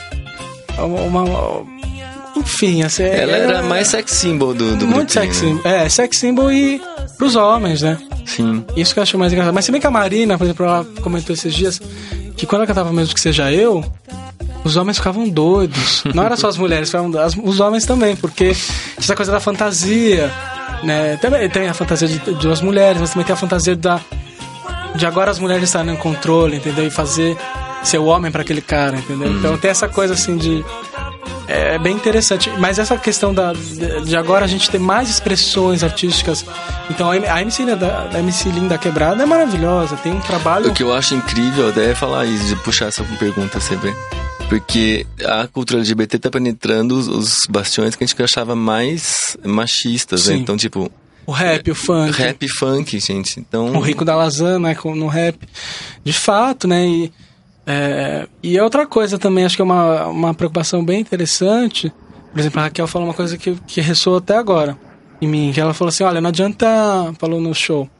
Speaker 4: enfim, assim,
Speaker 3: ela era mais sex symbol do
Speaker 4: muito
Speaker 3: grupinho,
Speaker 4: sex symbol,
Speaker 3: né?
Speaker 4: Sex symbol e pros homens, né?
Speaker 3: Sim.
Speaker 4: Isso que eu acho mais engraçado. Mas se bem que a Marina, por exemplo, ela comentou esses dias que quando ela cantava Mesmo Que Seja Eu, os homens ficavam doidos. Não era só as mulheres, os homens também, porque essa coisa da fantasia, né? Tem a fantasia de duas mulheres, mas também tem a fantasia de agora as mulheres estarem no controle, entendeu? E ser o homem para aquele cara, entendeu? Então tem essa coisa assim de... É bem interessante. Mas essa questão de agora a gente ter mais expressões artísticas. Então a MC Linda Quebrada é maravilhosa. Tem um trabalho...
Speaker 3: O que eu acho incrível até é falar isso, de puxar essa pergunta, você vê. Porque a cultura LGBT tá penetrando os bastiões que a gente achava mais machistas, né? Então, tipo...
Speaker 4: O rap, o funk.
Speaker 3: Rap e funk, gente. Então...
Speaker 4: O Rico da Lazana, né, no rap. De fato, né? E outra coisa também, acho que é uma preocupação bem interessante. Por exemplo, a Raquel falou uma coisa que ressoa até agora em mim. Que ela falou assim, olha, não adianta... Falou no show.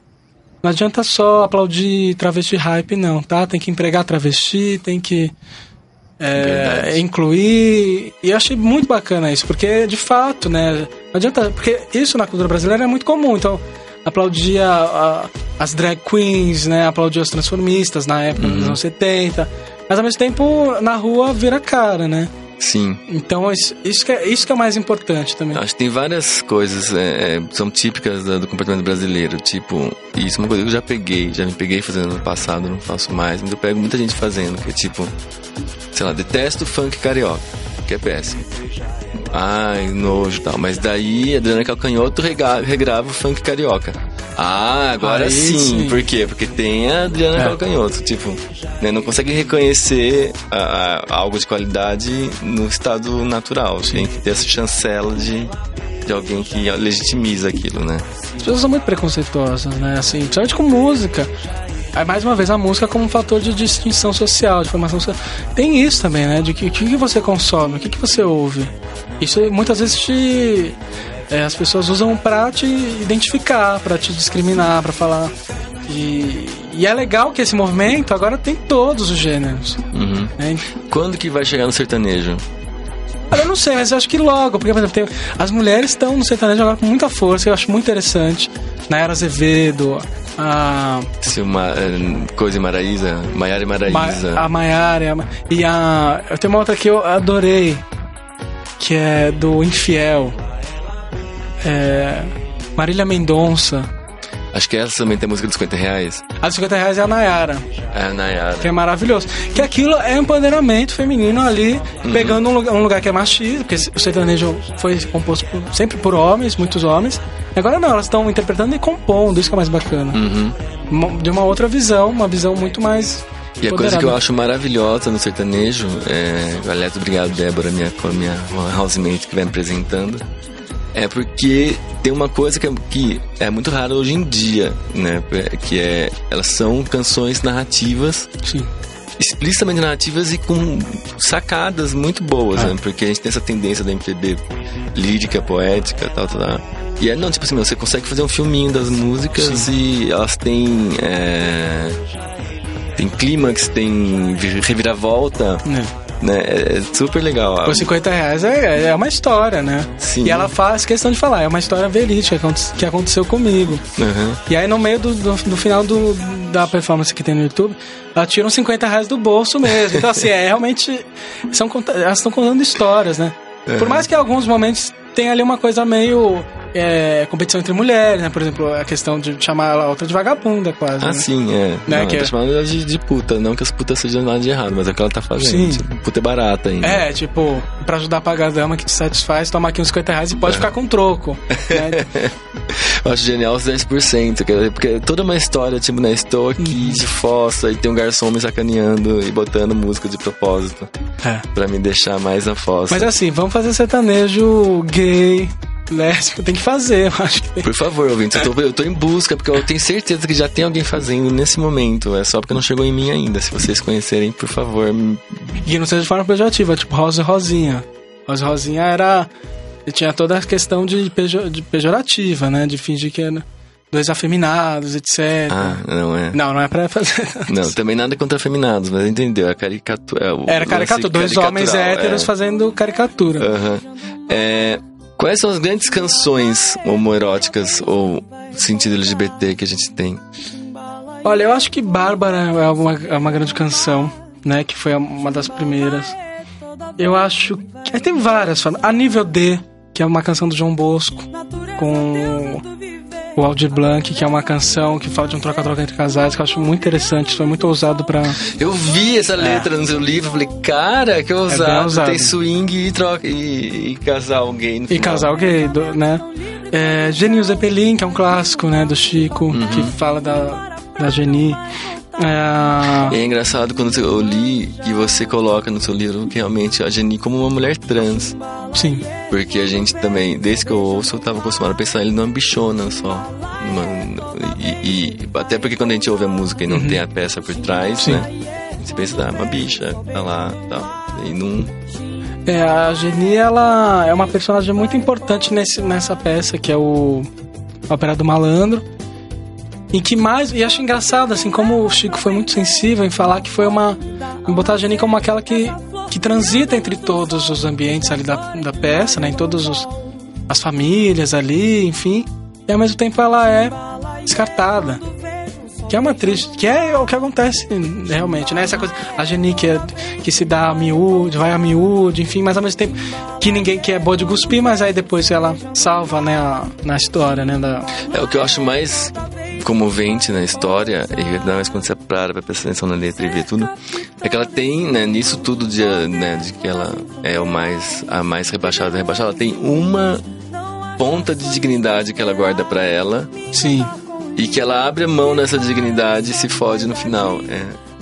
Speaker 4: Não adianta só aplaudir travesti hype, não, tá? Tem que empregar travesti, tem que... incluir, e eu achei muito bacana isso, porque de fato, né, não adianta, porque isso na cultura brasileira é muito comum. Então aplaudir as drag queens, né, aplaudir os transformistas na época dos anos 70, mas ao mesmo tempo na rua vira cara, né?
Speaker 3: Sim.
Speaker 4: Então isso que é o mais importante também.
Speaker 3: Acho que tem várias coisas são típicas do comportamento brasileiro. Tipo, isso é uma coisa que eu já me peguei fazendo no passado, não faço mais, mas eu pego muita gente fazendo, que é tipo, sei lá, detesto funk carioca, que é péssimo. Ai, nojo e tal. Mas daí a Adriana Calcanhoto regrava o funk carioca. Agora sim. Por quê? Porque tem a Adriana Calcanhoto. Tipo, né, não consegue reconhecer algo de qualidade no estado natural. Sim. Tem que ter essa chancela de alguém que legitimiza aquilo, né?
Speaker 4: As pessoas são muito preconceituosas, né? Assim, principalmente com música. Aí, mais uma vez, a música como um fator de distinção social, de formação social. Tem isso também, né? De o que você consome, o que você ouve. Isso muitas vezes as pessoas usam pra te identificar, pra te discriminar, pra falar. E é legal que esse movimento agora tem todos os gêneros. Né?
Speaker 3: Quando que vai chegar no sertanejo?
Speaker 4: Eu não sei, mas eu acho que logo, porque, por exemplo, as mulheres estão no sertanejo agora com muita força, eu acho muito interessante. Nayara Azevedo,
Speaker 3: Coisa Maraísa, Maiara e Maraísa.
Speaker 4: A Maiara e eu tenho uma outra que eu adorei, que é do Infiel, Marília Mendonça.
Speaker 3: Acho que essa também tem a música dos R$50.
Speaker 4: A dos R$50 é a Nayara.
Speaker 3: É a Nayara.
Speaker 4: Que é maravilhoso. Que aquilo é empoderamento feminino ali, pegando um lugar que é machista, porque o sertanejo foi composto sempre por homens, muitos homens. Agora não, elas estão interpretando e compondo, isso que é mais bacana. De uma outra visão, uma visão muito mais...
Speaker 3: E a coisa que eu acho maravilhosa no sertanejo, aliás, obrigado, Débora, com a minha housemate que vai me apresentando, é porque tem uma coisa que é muito rara hoje em dia, né? Que elas são canções narrativas.
Speaker 4: Sim.
Speaker 3: Explicitamente narrativas e com sacadas muito boas, né? Porque a gente tem essa tendência da MPB lírica, poética, tal. E não, tipo assim, você consegue fazer um filminho das músicas. Sim. E elas têm... Tem clímax, tem reviravolta, né? É super legal.
Speaker 4: Os R$50 é uma história, né?
Speaker 3: Sim.
Speaker 4: E ela faz questão de falar, é uma história verídica que aconteceu comigo. E aí no meio do final da performance que tem no YouTube, ela tira uns R$50 do bolso mesmo. Então assim, realmente elas estão contando histórias, né? Por mais que em alguns momentos tenha ali uma coisa meio... competição entre mulheres, né? Por exemplo, a questão de chamar a outra de vagabunda, quase.
Speaker 3: Ah, né? Sim,
Speaker 4: Né?
Speaker 3: Não, tá chamando ela de puta. Não que as putas sejam nada de errado, mas é o que ela tá fazendo.
Speaker 4: Sim.
Speaker 3: Tipo, puta é barata ainda.
Speaker 4: Tipo, pra ajudar a pagar a dama que te satisfaz, toma aqui uns R$50 e pode ficar com troco. Né?
Speaker 3: Eu acho genial os 10%, porque toda uma história, tipo, né? Estou aqui de fossa e tem um garçom me sacaneando e botando música de propósito. Pra me deixar mais na fossa.
Speaker 4: Mas assim, vamos fazer sertanejo gay... lésbico, tem que fazer, eu acho que tem.
Speaker 3: Por favor, ouvintes, eu tô em busca, porque eu tenho certeza que já tem alguém fazendo nesse momento. É só porque não chegou em mim ainda. Se vocês conhecerem, por favor.
Speaker 4: E não seja de forma pejorativa, tipo Rosa e Rosinha. Rosa e Rosinha era... tinha toda a questão de pejorativa, né? De fingir que era dois afeminados, etc.
Speaker 3: Não é.
Speaker 4: Não é pra fazer.
Speaker 3: Não, também nada contra afeminados, mas entendeu? A caricatura.
Speaker 4: Era caricatura, dois homens héteros fazendo caricatura.
Speaker 3: Quais são as grandes canções homoeróticas ou sentido LGBT que a gente tem?
Speaker 4: Olha, eu acho que Bárbara é uma grande canção, né? Que foi uma das primeiras. Eu acho que... tem várias. A Nível D, que é uma canção do João Bosco, com o Aldir Blanc, que é uma canção que fala de um troca-troca entre casais, que eu acho muito interessante. Isso foi muito ousado pra...
Speaker 3: Eu vi essa letra no seu livro, falei, cara, que ousado. Tem swing e troca e casal gay no final.
Speaker 4: E casal gay, né? Geninho Zeppelin, que é um clássico, né, do Chico, que fala da Geni.
Speaker 3: É engraçado quando eu li que você coloca no seu livro que realmente a Geni como uma mulher trans.
Speaker 4: Sim.
Speaker 3: Porque a gente também, desde que eu ouço, eu tava acostumado a pensar ele numa bichona só. E até porque quando a gente ouve a música e não tem a peça por trás,
Speaker 4: sim,
Speaker 3: né? Você pensa, uma bicha, tá lá, tal. E não...
Speaker 4: a Geni, ela é uma personagem muito importante nessa peça, que é a Ópera do Malandro. Em que mais... E acho engraçado, assim, como o Chico foi muito sensível em falar que foi em botar a Geni como aquela que transita entre todos os ambientes ali da peça, né? Em todas as famílias ali, enfim. E ao mesmo tempo ela é descartada. Que é uma triste... Que é o que acontece realmente, né? Essa coisa... A Geni que se dá a miúde, vai a miúde, enfim. Mas ao mesmo tempo que ninguém que é boa de cuspir, mas aí depois ela salva, né? Na história, né?
Speaker 3: O que eu acho mais comovente na história, e ainda mais quando você para pra prestar atenção na letra e ver tudo, é que ela tem, né, nisso tudo de que ela é a mais rebaixada, ela tem uma ponta de dignidade que ela guarda pra ela.
Speaker 4: Sim.
Speaker 3: E que ela abre a mão nessa dignidade e se fode no final.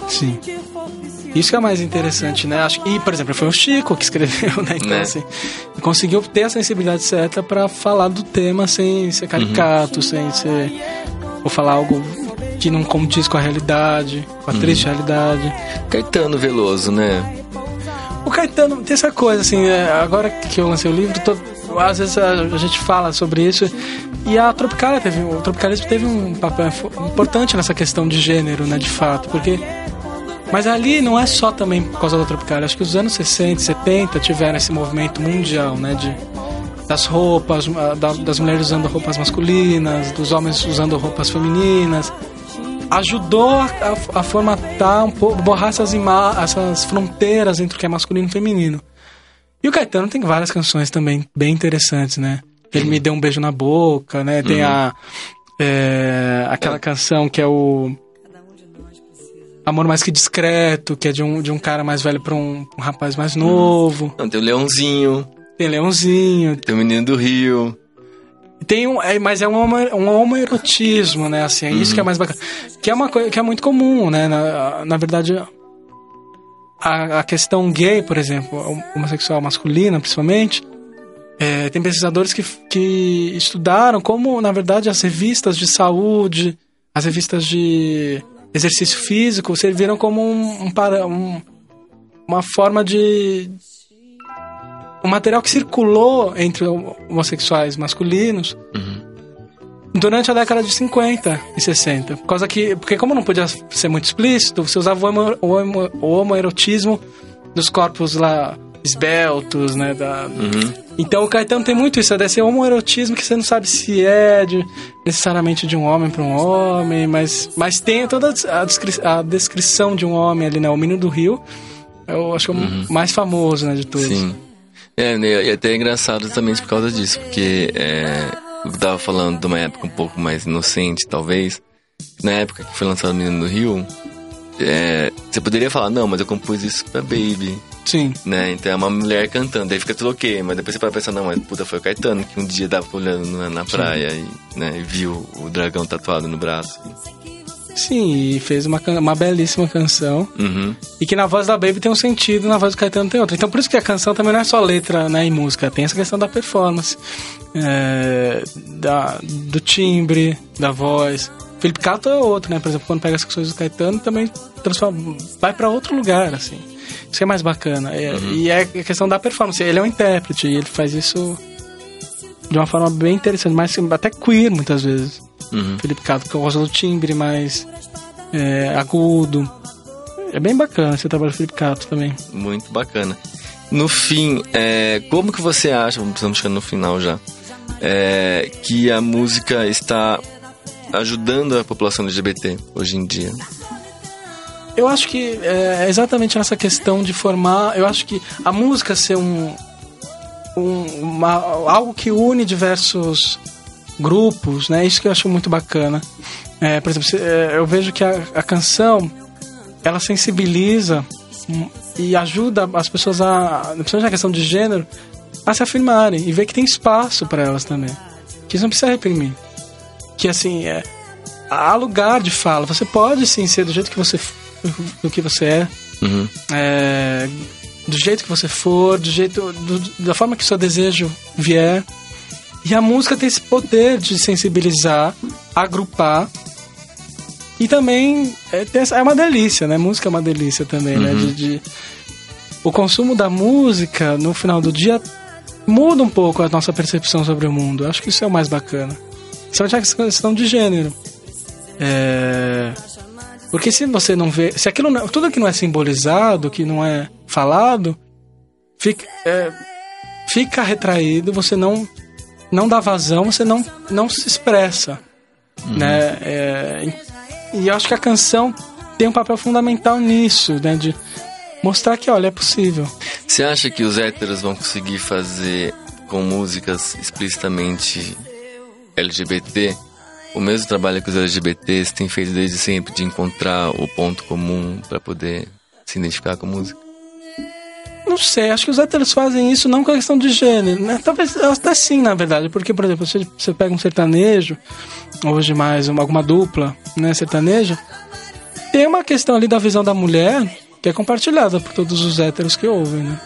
Speaker 4: Sim. Isso que é mais interessante, né? Acho que, por exemplo, foi o Chico que escreveu, né? Então, assim, conseguiu ter a sensibilidade certa pra falar do tema sem ser caricato, sem ser... Ou falar algo que não condiz com a realidade, com a triste realidade.
Speaker 3: Caetano Veloso, né?
Speaker 4: O Caetano tem essa coisa, assim, agora que eu lancei o livro, às vezes a gente fala sobre isso, e o tropicalismo teve um papel importante nessa questão de gênero, né, de fato, porque... Mas ali não é só também por causa da Tropicália, acho que os anos 60, 70 tiveram esse movimento mundial, né, das roupas, das mulheres usando roupas masculinas, dos homens usando roupas femininas. Ajudou a formatar um pouco, borrar essas fronteiras entre o que é masculino e feminino. E o Caetano tem várias canções também bem interessantes, né? Ele me deu um beijo na boca, né? Tem Aquela canção que é o Amor Mais Que Discreto, que é de um cara mais velho pra um rapaz mais novo.
Speaker 3: Não, tem o Leãozinho.
Speaker 4: Tem Leãozinho.
Speaker 3: Tem o Menino do Rio.
Speaker 4: Mas é um homoerotismo, né? Assim, é isso que é mais bacana. Que é uma coisa que é muito comum, né? Na verdade, a questão gay, por exemplo, homossexual masculina, principalmente, tem pesquisadores que estudaram como, na verdade, as revistas de saúde, as revistas de exercício físico serviram como uma forma de... um material que circulou entre homossexuais masculinos durante a década de 50 e 60. Porque como não podia ser muito explícito, você usava o homoerotismo dos corpos lá esbeltos, né? Então o Caetano tem muito isso, desse homoerotismo que você não sabe se necessariamente de um homem para um homem, mas tem toda a descrição de um homem ali, né? O Menino do Rio, eu acho que é o mais famoso, né, de todos.
Speaker 3: Sim. E até é engraçado também por causa disso, porque eu tava falando de uma época um pouco mais inocente, talvez. Na época que foi lançado o Menino do Rio, você poderia falar, não, mas eu compus isso pra Baby.
Speaker 4: Sim.
Speaker 3: Né? Então é uma mulher cantando, aí fica tudo ok, mas depois você vai pensar, não, mas puta, foi o Caetano que um dia tava olhando na praia e viu o dragão tatuado no braço.
Speaker 4: Sim, e fez uma belíssima canção. E que na voz da Baby tem um sentido, na voz do Caetano tem outro. Então por isso que a canção também não é só letra, né, e música. Tem essa questão da performance, do timbre, da voz. Felipe Cato é outro, né? Por exemplo, quando pega as canções do Caetano, também vai pra outro lugar, assim. Isso é mais bacana. E é a questão da performance. Ele é um intérprete e ele faz isso de uma forma bem interessante, mas até queer muitas vezes. Felipe Cato, que gosta do timbre mais agudo. É bem bacana esse trabalho do Felipe Cato também.
Speaker 3: Muito bacana. No fim, como que você acha, estamos chegando no final já, que a música está ajudando a população LGBT hoje em dia?
Speaker 4: Eu acho que é exatamente nessa questão de formar. Eu acho que a música ser algo que une diversos grupos, né? Isso que eu acho muito bacana. Por exemplo, eu vejo que a canção, ela sensibiliza e ajuda as pessoas principalmente na questão de gênero, a se afirmarem e ver que tem espaço para elas também. Que isso não precisa reprimir. Que assim, há lugar de fala. Você pode sim ser do jeito que você é, do jeito que você for, da forma que o seu desejo vier. E a música tem esse poder de sensibilizar, agrupar. E também é uma delícia, né? Música é uma delícia também, né? O consumo da música, no final do dia, muda um pouco a nossa percepção sobre o mundo. Eu acho que isso é o mais bacana. Principalmente a questão de gênero. Porque se você não vê... Se tudo que não é simbolizado, que não é falado, fica retraído, você não dá vazão, você não se expressa. Né? E eu acho que a canção tem um papel fundamental nisso, né? De mostrar que, olha, é possível.
Speaker 3: Você acha que os héteros vão conseguir fazer com músicas explicitamente LGBT o mesmo trabalho que os LGBTs têm feito desde sempre, de encontrar o ponto comum para poder se identificar com a música?
Speaker 4: Não sei, acho que os héteros fazem isso não com a questão de gênero, né? Talvez até sim, na verdade, porque, por exemplo, você pega um sertanejo, hoje mais alguma dupla, né, sertaneja, tem uma questão ali da visão da mulher que é compartilhada por todos os héteros que ouvem, né?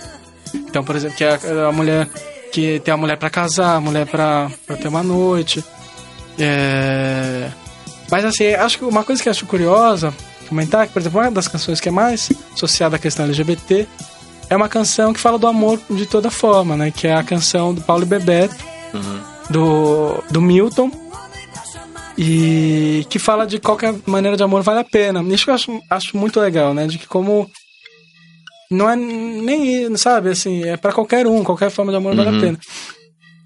Speaker 4: Então, por exemplo, que é a mulher que tem a mulher pra casar, a mulher pra ter uma noite. Mas assim, acho que uma coisa que eu acho curiosa comentar, que, por exemplo, uma das canções que é mais associada à questão LGBT é uma canção que fala do amor de toda forma, né? Que é a canção do Paulo e Bebeto, do Milton, e que fala de qualquer maneira de amor vale a pena. Isso que eu acho muito legal, né? De que como não é nem, sabe, assim, é pra qualquer forma de amor vale a pena.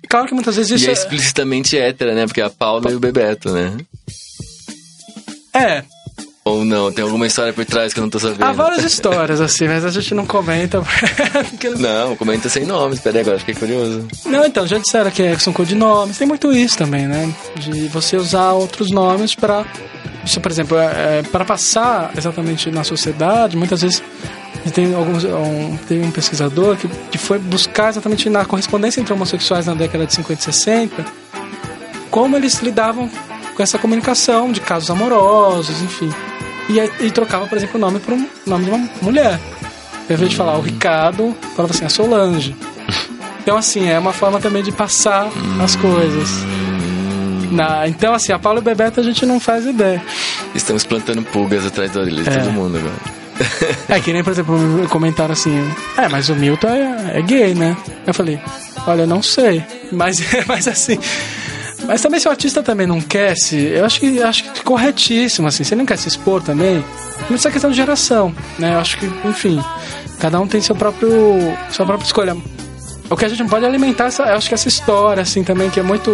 Speaker 4: Claro que muitas vezes isso
Speaker 3: é explicitamente hétera, né? Porque é a Paula e o Bebeto, né? Ou não? Tem alguma história por trás que eu não tô sabendo?
Speaker 4: Há várias histórias, assim, mas a gente não comenta. Porque...
Speaker 3: Não, comenta sem nomes. Peraí, agora fiquei curioso.
Speaker 4: Não, então, já disseram que são codinomes. Tem muito isso também, né? De você usar outros nomes pra... Isso, por exemplo, para passar exatamente na sociedade, muitas vezes tem um pesquisador que foi buscar exatamente na correspondência entre homossexuais na década de 50 e 60 como eles lidavam com essa comunicação de casos amorosos, enfim. E trocava, por exemplo, o nome por um nome de uma mulher. Ao invés de falar o Ricardo, falava assim, a Solange. Então, assim, é uma forma também de passar as coisas. Então, assim, a Paula e o Bebeto a gente não faz ideia.
Speaker 3: Estamos plantando pulgas atrás da orelha de todo mundo agora.
Speaker 4: Que nem, por exemplo, comentaram assim, mas o Milton é gay, né? Eu falei, olha, não sei. Mas assim... Mas também se o artista também não quer eu acho que corretíssimo, assim, se ele não quer se expor também, isso é questão de geração, né? Eu acho que, enfim, cada um tem sua própria escolha. O que a gente não pode alimentar, eu acho que essa história, assim, também, que é muito...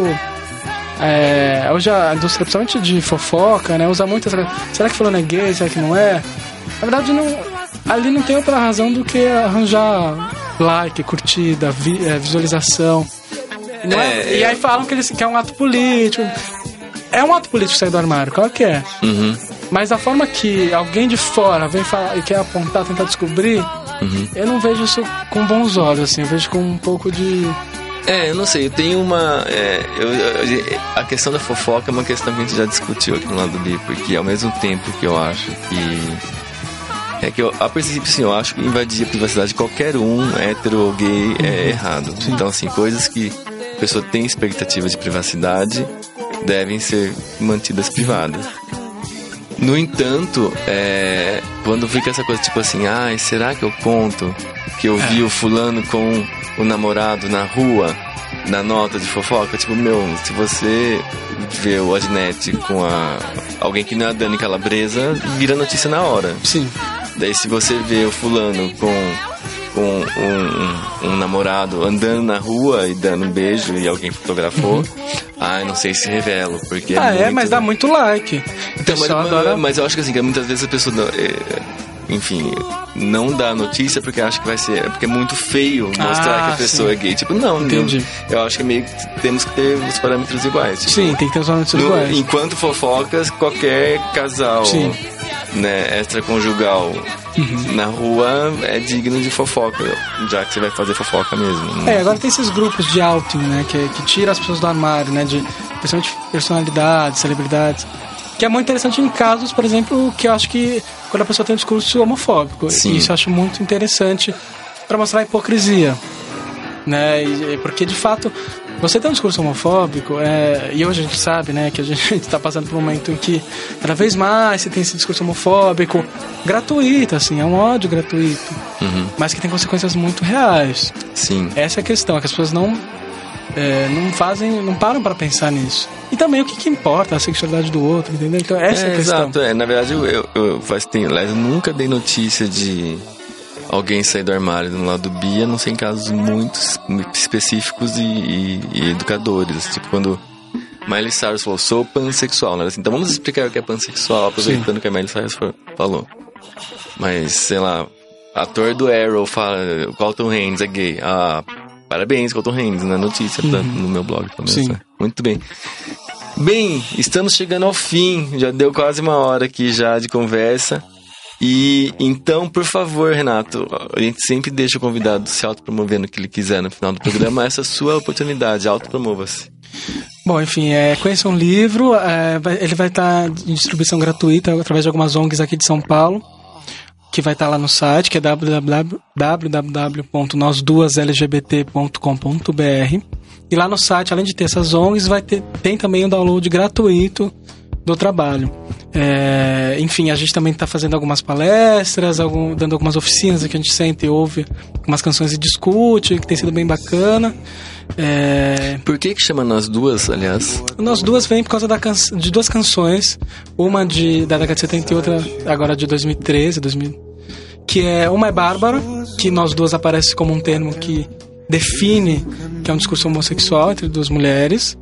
Speaker 4: hoje a indústria, principalmente de fofoca, né, usa muito essa... Será que fulano é gay? Será que não é? Na verdade, ali não tem outra razão do que arranjar like, curtida, visualização. E aí falam que é um ato político. É um ato político sair do armário, claro que é. Mas da forma que alguém de fora vem falar e quer apontar, tentar descobrir, eu não vejo isso com bons olhos, assim. Eu vejo com um pouco de...
Speaker 3: eu não sei, eu tenho uma... a questão da fofoca é uma questão que a gente já discutiu aqui no lado do bi, porque ao mesmo tempo que eu acho que... a princípio, sim, eu acho que invadir a privacidade de qualquer hétero ou gay, é errado. Sim. Então, assim, coisas que a pessoa tem expectativa de privacidade devem ser mantidas privadas. No entanto, quando fica essa coisa tipo assim, será que eu conto que eu vi o fulano com o namorado na rua, na nota de fofoca? Tipo, se você vê o Adnet com alguém que não é a Dani Calabresa, vira notícia na hora.
Speaker 4: Sim.
Speaker 3: Daí se você vê o fulano com um namorado andando na rua e dando um beijo e alguém fotografou, não sei se revelo, porque
Speaker 4: mas dá muito like.
Speaker 3: Então, mas eu acho que assim, que muitas vezes a pessoa enfim, não dá notícia porque acha que vai ser, porque é muito feio mostrar que a pessoa é gay. Tipo, não, entendi. Eu acho que meio que temos que ter os parâmetros iguais. Tipo,
Speaker 4: sim, tem que ter os parâmetros iguais.
Speaker 3: Enquanto fofocas, qualquer casal, né, extraconjugal na rua é digno de fofoca, já que você vai fazer fofoca mesmo.
Speaker 4: Agora tem esses grupos de outing, né, que tira as pessoas do armário, né, principalmente personalidades, celebridades. Que é muito interessante em casos, por exemplo, que eu acho que quando a pessoa tem um discurso homofóbico. Sim. Isso eu acho muito interessante para mostrar a hipocrisia, né? Porque, de fato, você tem um discurso homofóbico, e hoje a gente sabe, né, que a gente está passando por um momento em que cada vez mais você tem esse discurso homofóbico gratuito, assim, é um ódio gratuito, mas que tem consequências muito reais.
Speaker 3: Sim.
Speaker 4: Essa é a questão, que as pessoas não param para pensar nisso. E também o que importa, a sexualidade do outro, entendeu? Então essa é a questão.
Speaker 3: Exato, na verdade eu nunca dei notícia de alguém sair do armário no lado do bi, a não ser em casos muito específicos e educadores. Tipo, quando Miley Cyrus falou, sou pansexual, né? Assim, então vamos explicar o que é pansexual, aproveitando que a Miley Cyrus falou. Mas, sei lá, ator do Arrow fala, o Colton Haynes é gay. Parabéns, Colton Haynes, na notícia, no meu blog também.
Speaker 4: Sim.
Speaker 3: Né? Muito bem. Bem, estamos chegando ao fim, já deu quase uma hora aqui já de conversa. E então, por favor, Renato, a gente sempre deixa o convidado se autopromover no que ele quiser no final do programa. Essa é a sua oportunidade, autopromova-se.
Speaker 4: Bom, enfim, conheça um livro, ele vai estar em distribuição gratuita através de algumas ONGs aqui de São Paulo, que vai estar lá no site, que é www.nós2lgbt.com.br. E lá no site, além de ter essas ONGs, tem também o download gratuito do trabalho. Enfim, a gente também está fazendo algumas palestras, dando algumas oficinas que a gente sente e ouve algumas canções e discute, que tem sido bem bacana.
Speaker 3: Por que chama Nós Duas, aliás?
Speaker 4: Nós Duas vem por causa de duas canções, uma da década de 70 e outra agora de 2013, que uma é Bárbara, que Nós Duas aparece como um termo que define que é um discurso homossexual entre duas mulheres,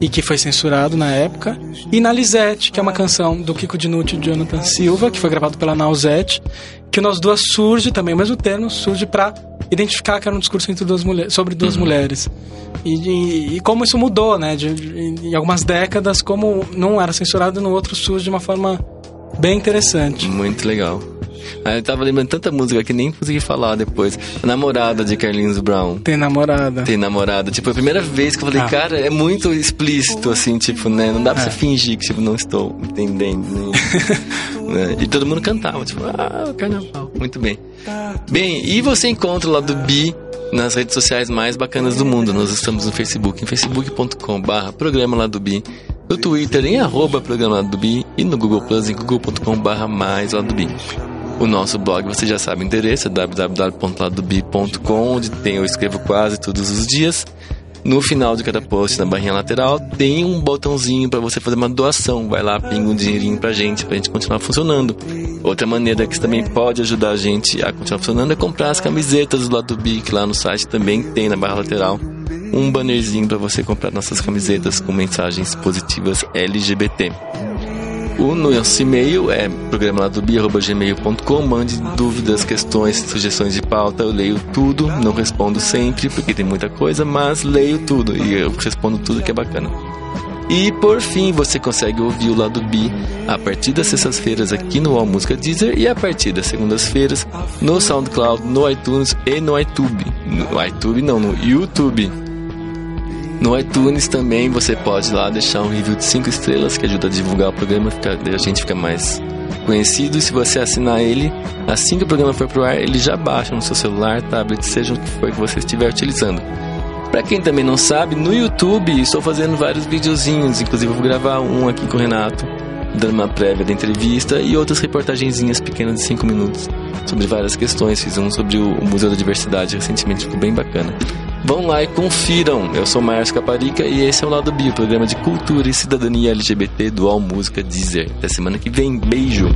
Speaker 4: e que foi censurado na época, e na Lisette, que é uma canção do Kiko Dinucci e Jonathan Silva, que foi gravado pela Nausete, que o Nós Duas surge também, o mesmo termo, surge para identificar que era um discurso entre sobre duas mulheres. E como isso mudou, né? Em algumas décadas, como não era censurado, no outro surge de uma forma bem interessante.
Speaker 3: Muito legal. Eu tava lembrando tanta música que nem consegui falar depois. Namorada de Carlinhos Brown.
Speaker 4: Tem namorada. Tipo, a primeira vez que eu falei, cara, é muito explícito, assim, tipo, né? Não dá pra você fingir que, tipo, não estou entendendo. Né? E todo mundo cantava, tipo, carnaval. Muito bem. Bem, e você encontra lá do Bi nas redes sociais mais bacanas do mundo. Nós estamos no Facebook, em facebook.com/programa lá do Bi. No Twitter, em @programa lá do Bi. E no Google Plus, em google.com/mais lá do Bi. O nosso blog, você já sabe o endereço, é www.ladobi.com, onde eu escrevo quase todos os dias. No final de cada post, na barrinha lateral, tem um botãozinho para você fazer uma doação. Vai lá, pinga um dinheirinho pra gente continuar funcionando. Outra maneira que você também pode ajudar a gente a continuar funcionando é comprar as camisetas do Lado B, que lá no site também tem na barra lateral um bannerzinho para você comprar nossas camisetas com mensagens positivas LGBT. O nosso e-mail é programaladobia@gmail.com. Mande dúvidas, questões, sugestões de pauta. Eu leio tudo, não respondo sempre porque tem muita coisa, mas leio tudo e eu respondo tudo que é bacana. E por fim, você consegue ouvir o Lado B a partir das sextas-feiras aqui no All Música Deezer e a partir das segundas-feiras no SoundCloud, no iTunes e no YouTube. No YouTube. No iTunes também você pode lá deixar um review de 5 estrelas que ajuda a divulgar o programa, a gente fica mais conhecido. E se você assinar ele, assim que o programa for pro ar, ele já baixa no seu celular, tablet, seja o que for que você estiver utilizando. Pra quem também não sabe, no YouTube estou fazendo vários videozinhos, inclusive eu vou gravar um aqui com o Renato, dando uma prévia da entrevista e outras reportagenzinhas pequenas de 5 minutos sobre várias questões. Fiz um sobre o Museu da Diversidade recentemente, ficou bem bacana. Vão lá e confiram. Eu sou Márcio Caparica e esse é o Lado B, o programa de cultura e cidadania LGBT do All Música Deezer. Até semana que vem. Beijo!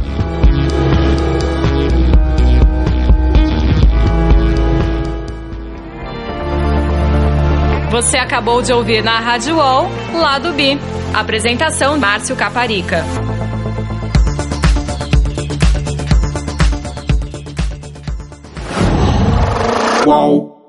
Speaker 2: Você acabou de ouvir na Rádio UOL, Lado B. Apresentação Márcio Caparica.
Speaker 5: UOL.